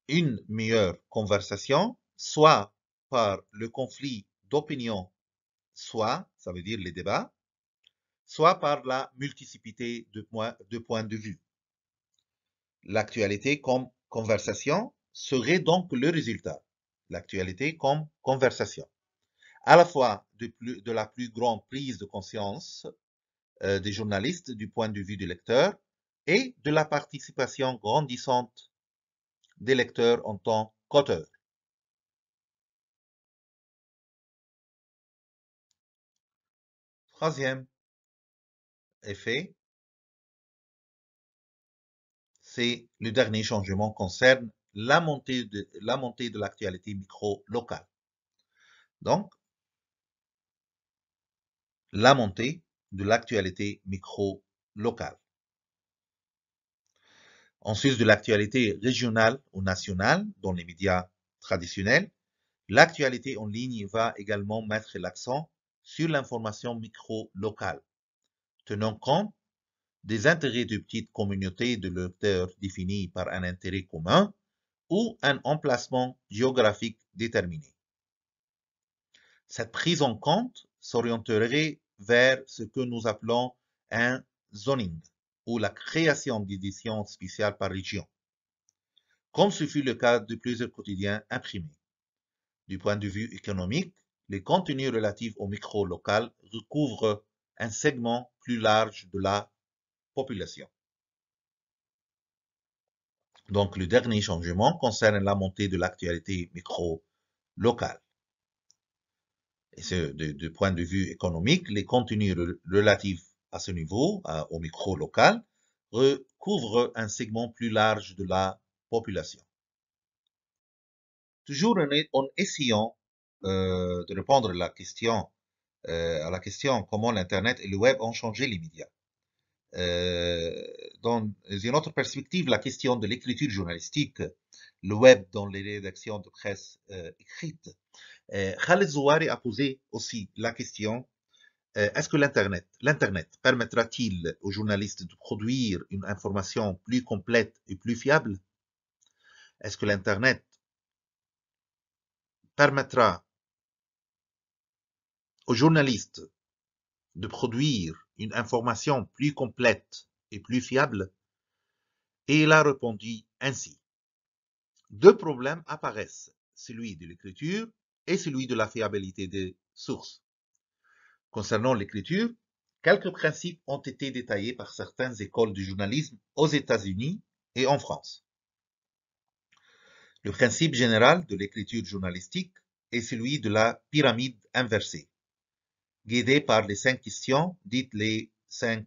une meilleure conversation, soit par le conflit d'opinion, soit, ça veut dire les débats, soit par la multiplicité de points de vue. L'actualité comme conversation serait donc le résultat. L'actualité comme conversation. À la fois de la plus grande prise de conscience des journalistes du point de vue du lecteur et de la participation grandissante des lecteurs en tant qu'auteurs. Troisième effet, c'est le dernier changement concerne la montée de l'actualité micro-locale. Donc, la montée de l'actualité micro-locale. En sus de l'actualité régionale ou nationale dans les médias traditionnels, L'actualité en ligne va également mettre l'accent sur l'information micro-locale, tenant compte des intérêts de petites communautés de lecteurs définis par un intérêt commun ou un emplacement géographique déterminé. Cette prise en compte s'orienterait vers ce que nous appelons un zoning, ou la création d'éditions spéciales par région, comme ce fut le cas de plusieurs quotidiens imprimés. Du point de vue économique, les contenus relatifs au micro-local recouvrent un segment plus large de la population. Donc, le dernier changement concerne la montée de l'actualité micro-locale. Et ce, du point de vue économique, les contenus relatifs à ce niveau, au micro-local, recouvrent un segment plus large de la population. Toujours en essayant de répondre à la question comment l'Internet et le Web ont changé les médias. Dans une autre perspective, la question de l'écriture journalistique, le Web dans les rédactions de presse écrite. Khaled Zouari a posé aussi la question est-ce que l'Internet permettra-t-il aux journalistes de produire une information plus complète et plus fiable? Est-ce que l'Internet permettra aux journalistes de produire une information plus complète et plus fiable? Et il a répondu ainsi. Deux problèmes apparaissent, celui de l'écriture et celui de la fiabilité des sources. Concernant l'écriture, quelques principes ont été détaillés par certaines écoles du journalisme aux États-Unis et en France. Le principe général de l'écriture journalistique est celui de la pyramide inversée, guidée par les 5 questions, dites les 5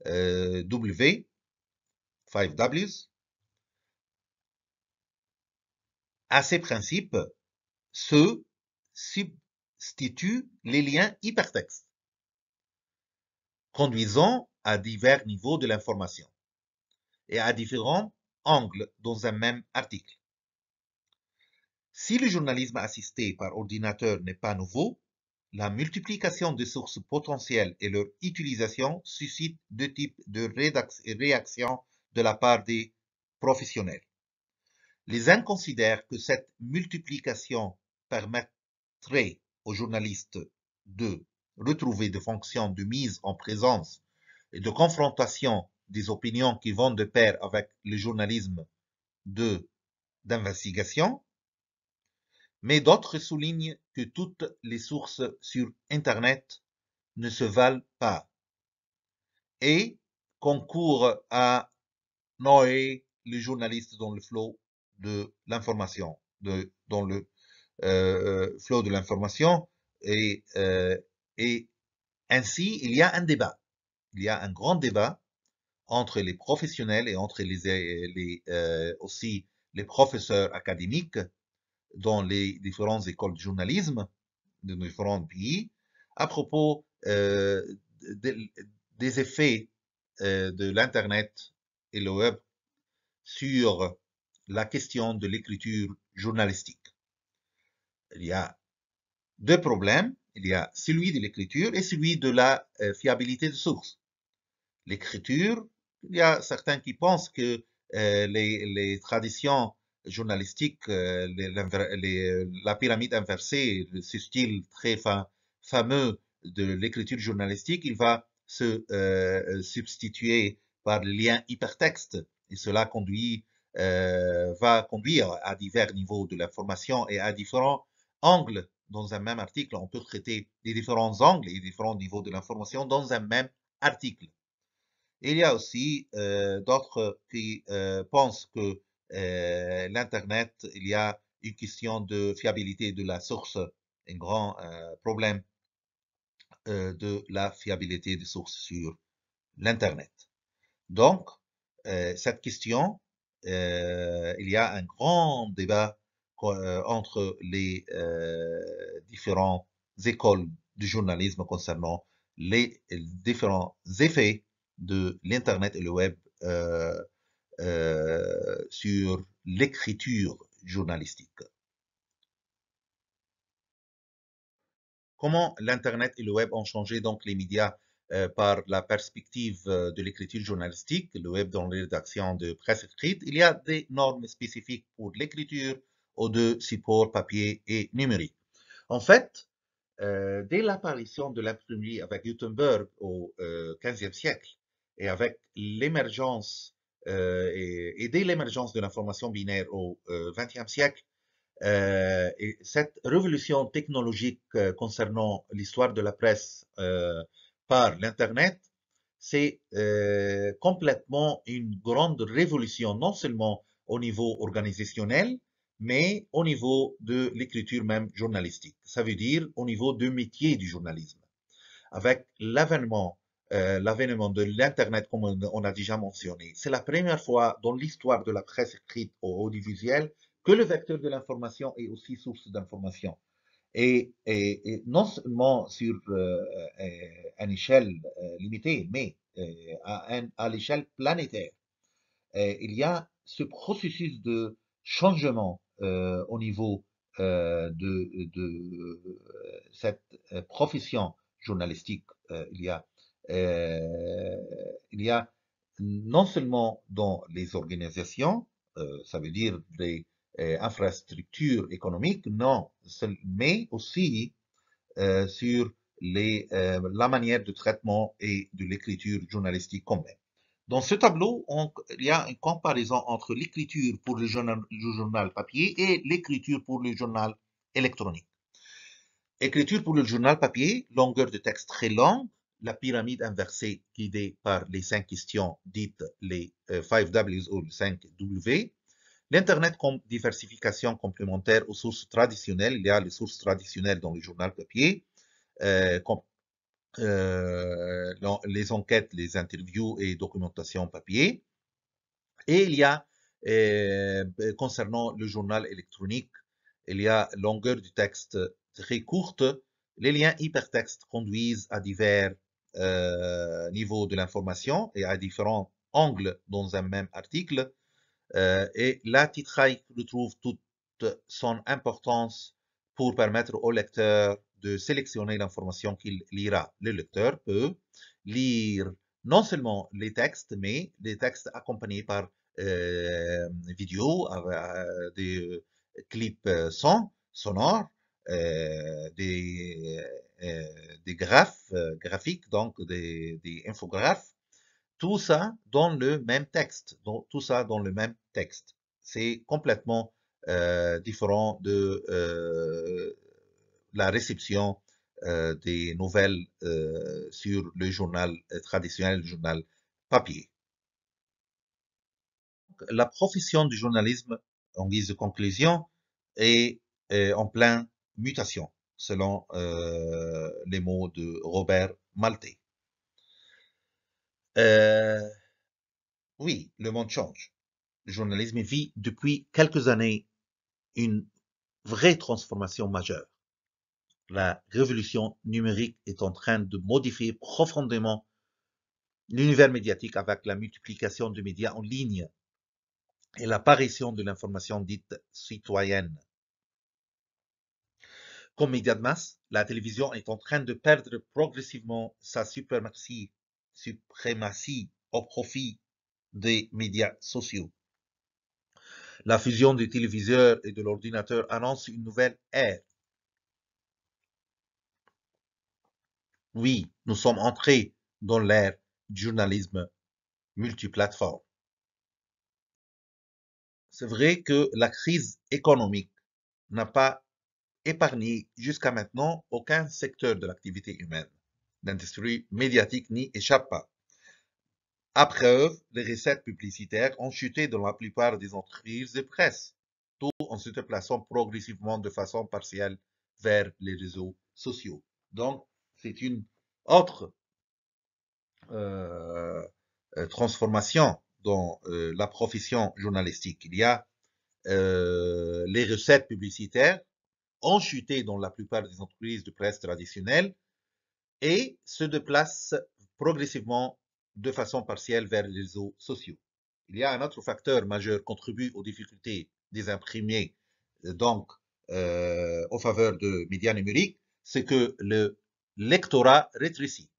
W, 5 Ws. À ces principes se substituent les liens hypertextes, conduisant à divers niveaux de l'information et à différents angles dans un même article. Si le journalisme assisté par ordinateur n'est pas nouveau, la multiplication des sources potentielles et leur utilisation suscite deux types de réactions de la part des professionnels. Les uns considèrent que cette multiplication permettrait aux journalistes de retrouver des fonctions de mise en présence et de confrontation des opinions qui vont de pair avec le journalisme d'investigation, mais d'autres soulignent que toutes les sources sur Internet ne se valent pas et concourent à noyer les journalistes dans le flot de l'information, dans le flot de l'information et ainsi il y a un débat. Il y a un grand débat entre les professionnels et entre aussi les professeurs académiques dans les différentes écoles de journalisme de différents pays à propos des effets de l'Internet et le Web sur la question de l'écriture journalistique. Il y a deux problèmes. Il y a celui de l'écriture et celui de la fiabilité de source. L'écriture, il y a certains qui pensent que les traditions journalistiques, la pyramide inversée, ce style très fameux de l'écriture journalistique, il va se substituer par le lien hypertexte et cela va conduire à divers niveaux de l'information et à différents angles dans un même article. On peut traiter les différents angles et différents niveaux de l'information dans un même article. Il y a aussi d'autres qui pensent que l'Internet, il y a une question de fiabilité de la source, un grand problème de la fiabilité des sources sur l'Internet. Donc, cette question, il y a un grand débat entre les différentes écoles du journalisme concernant les différents effets de l'Internet et le Web sur l'écriture journalistique. comment l'Internet et le Web ont changé donc les médias par la perspective de l'écriture journalistique, le Web dans les rédactions de presse écrite. Il y a des normes spécifiques pour l'écriture aux deux supports papier et numérique. En fait, dès l'apparition de l'imprimerie avec Gutenberg au XVe siècle et avec l'émergence et dès l'émergence de l'information binaire au XXe siècle, et cette révolution technologique concernant l'histoire de la presse par l'Internet, c'est complètement une grande révolution, non seulement au niveau organisationnel, mais au niveau de l'écriture même journalistique. Ça veut dire au niveau du métier du journalisme. Avec l'avènement de l'Internet, comme on a déjà mentionné, c'est la première fois dans l'histoire de la presse écrite ou audiovisuelle que le vecteur de l'information est aussi source d'information. Et non seulement sur une échelle limitée, mais à l'échelle planétaire. Il y a ce processus de changement au niveau de cette profession journalistique. Euh, il y a non seulement dans les organisations, ça veut dire les infrastructures économiques, non, mais aussi sur la manière de traitement et de l'écriture journalistique quand même. Dans ce tableau, il y a une comparaison entre l'écriture pour le journal papier et l'écriture pour le journal électronique. Écriture pour le journal papier, longueur de texte très longue, la pyramide inversée guidée par les 5 questions dites les 5 Ws ou les 5 W. L'Internet comme diversification complémentaire aux sources traditionnelles. Il y a les sources traditionnelles dans le journal papier, comme les enquêtes, les interviews et documentation papier. Et il y a, concernant le journal électronique, il y a longueur du texte très courte. Les liens hypertextes conduisent à divers niveaux de l'information et à différents angles dans un même article. Et là, titrail retrouve toute son importance pour permettre au lecteur de sélectionner l'information qu'il lira. Le lecteur peut lire non seulement les textes, mais les textes accompagnés par vidéos, des clips sonores, des graphiques, donc des infographes, tout ça dans le même texte, tout ça dans le même texte. C'est complètement différent de la réception des nouvelles sur le journal traditionnel, le journal papier. La profession du journalisme, en guise de conclusion, est en pleine mutation, selon les mots de Robert Maltais. Oui, le monde change. Le journalisme vit depuis quelques années une vraie transformation majeure. La révolution numérique est en train de modifier profondément l'univers médiatique avec la multiplication de médias en ligne et l'apparition de l'information dite citoyenne. Comme média de masse, la télévision est en train de perdre progressivement sa suprématie au profit des médias sociaux. La fusion du téléviseur et de l'ordinateur annonce une nouvelle ère. Oui, nous sommes entrés dans l'ère du journalisme multiplateforme. C'est vrai que la crise économique n'a pas épargné jusqu'à maintenant aucun secteur de l'activité humaine. L'industrie médiatique n'y échappe pas. À preuve, les recettes publicitaires ont chuté dans la plupart des entreprises de presse, tout en se déplaçant progressivement de façon partielle vers les réseaux sociaux. Donc, c'est une autre transformation dans la profession journalistique. Il y a les recettes publicitaires ont chuté dans la plupart des entreprises de presse traditionnelles et se déplacent progressivement de façon partielle vers les réseaux sociaux. Il y a un autre facteur majeur qui contribue aux difficultés des imprimés, donc en faveur de médias numériques, c'est que le lectorat rétrécit.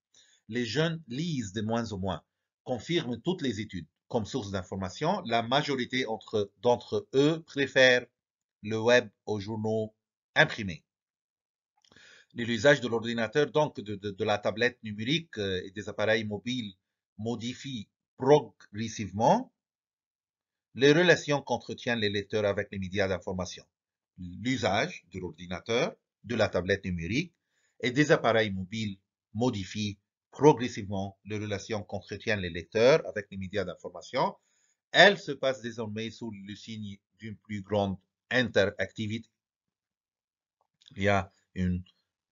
Les jeunes lisent de moins en moins, confirment toutes les études. Comme source d'information, la majorité d'entre eux préfèrent le web aux journaux imprimés. L'usage de l'ordinateur, donc de la tablette numérique et des appareils mobiles modifie progressivement les relations qu'entretiennent les lecteurs avec les médias d'information. L'usage de l'ordinateur, de la tablette numérique et des appareils mobiles modifie progressivement les relations qu'entretiennent les lecteurs avec les médias d'information. Elle se passe désormais sous le signe d'une plus grande interactivité. Il y a une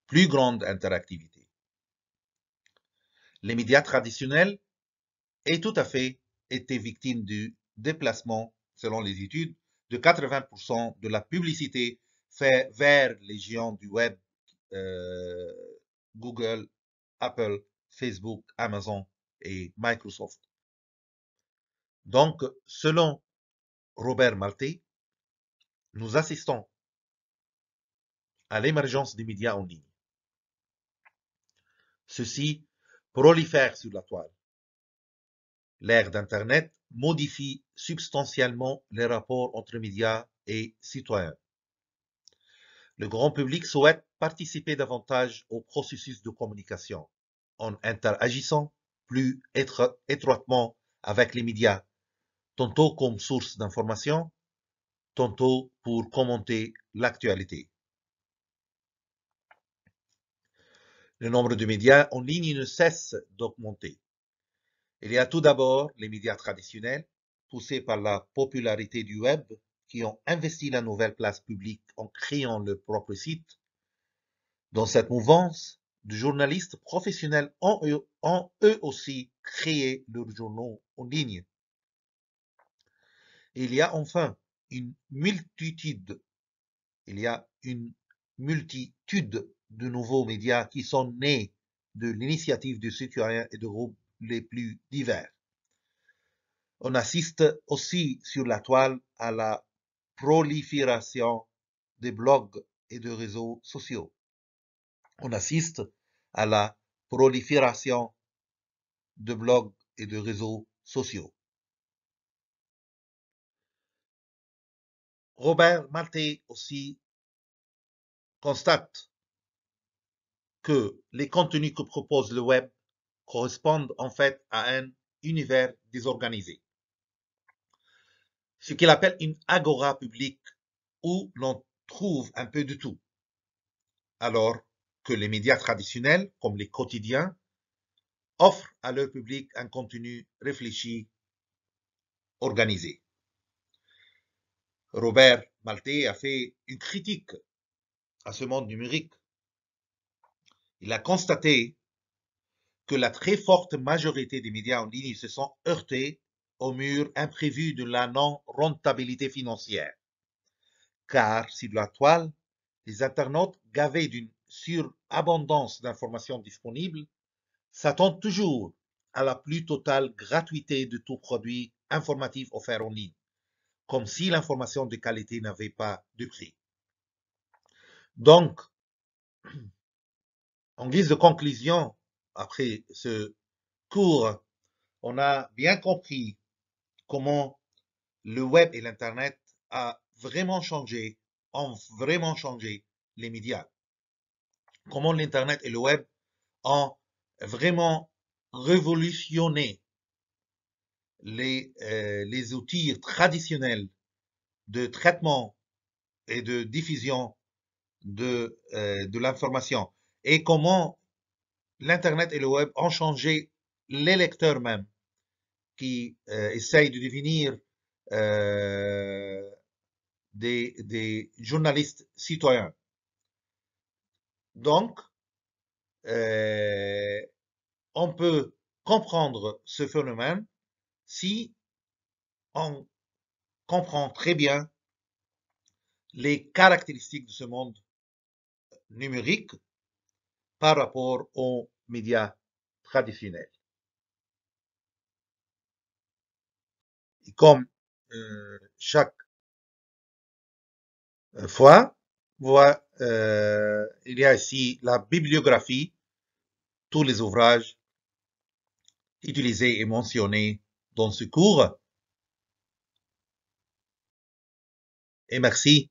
plus grande interactivité. Les médias traditionnels ont tout à fait été victimes du déplacement, selon les études, de 80% de la publicité faite vers les géants du web, Google, Apple, Facebook, Amazon et Microsoft. Donc, selon Robert Maltais, nous assistons à l'émergence des médias en ligne. Ceux-ci prolifèrent sur la toile. L'ère d'Internet modifie substantiellement les rapports entre médias et citoyens. Le grand public souhaite participer davantage au processus de communication en interagissant plus étroitement avec les médias, tantôt comme source d'information, tantôt pour commenter l'actualité. Le nombre de médias en ligne ne cesse d'augmenter. Il y a tout d'abord les médias traditionnels, poussés par la popularité du web, qui ont investi la nouvelle place publique en créant leur propre site. Dans cette mouvance, des journalistes professionnels ont eux aussi créé leurs journaux en ligne. Il y a enfin une multitude de nouveaux médias qui sont nés de l'initiative des citoyens et de groupes les plus divers. On assiste aussi sur la toile à la prolifération des blogs et de réseaux sociaux. On assiste à la prolifération de blogs et de réseaux sociaux. Robert Maltais aussi constate que les contenus que propose le web correspondent en fait à un univers désorganisé. Ce qu'il appelle une agora publique où l'on trouve un peu de tout. Alors que les médias traditionnels, comme les quotidiens, offrent à leur public un contenu réfléchi, organisé. Robert Maltais a fait une critique à ce monde numérique. Il a constaté que la très forte majorité des médias en ligne se sont heurtés au mur imprévu de la non-rentabilité financière. Car sur la toile, les internautes gavés d'une surabondance d'informations disponibles s'attendent toujours à la plus totale gratuité de tout produit informatif offert en ligne, comme si l'information de qualité n'avait pas de prix. Donc, en guise de conclusion, après ce cours, on a bien compris comment le web et l'Internet ont vraiment changé les médias. Comment l'Internet et le web ont vraiment révolutionné les outils traditionnels de traitement et de diffusion de l'information et comment l'Internet et le web ont changé les lecteurs même qui essayent de devenir des journalistes citoyens. Donc, on peut comprendre ce phénomène si on comprend très bien les caractéristiques de ce monde numérique par rapport aux médias traditionnels. Et comme chaque fois, il y a ici la bibliographie, tous les ouvrages utilisés et mentionnés dans ce cours. Et merci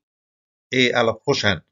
et à la prochaine.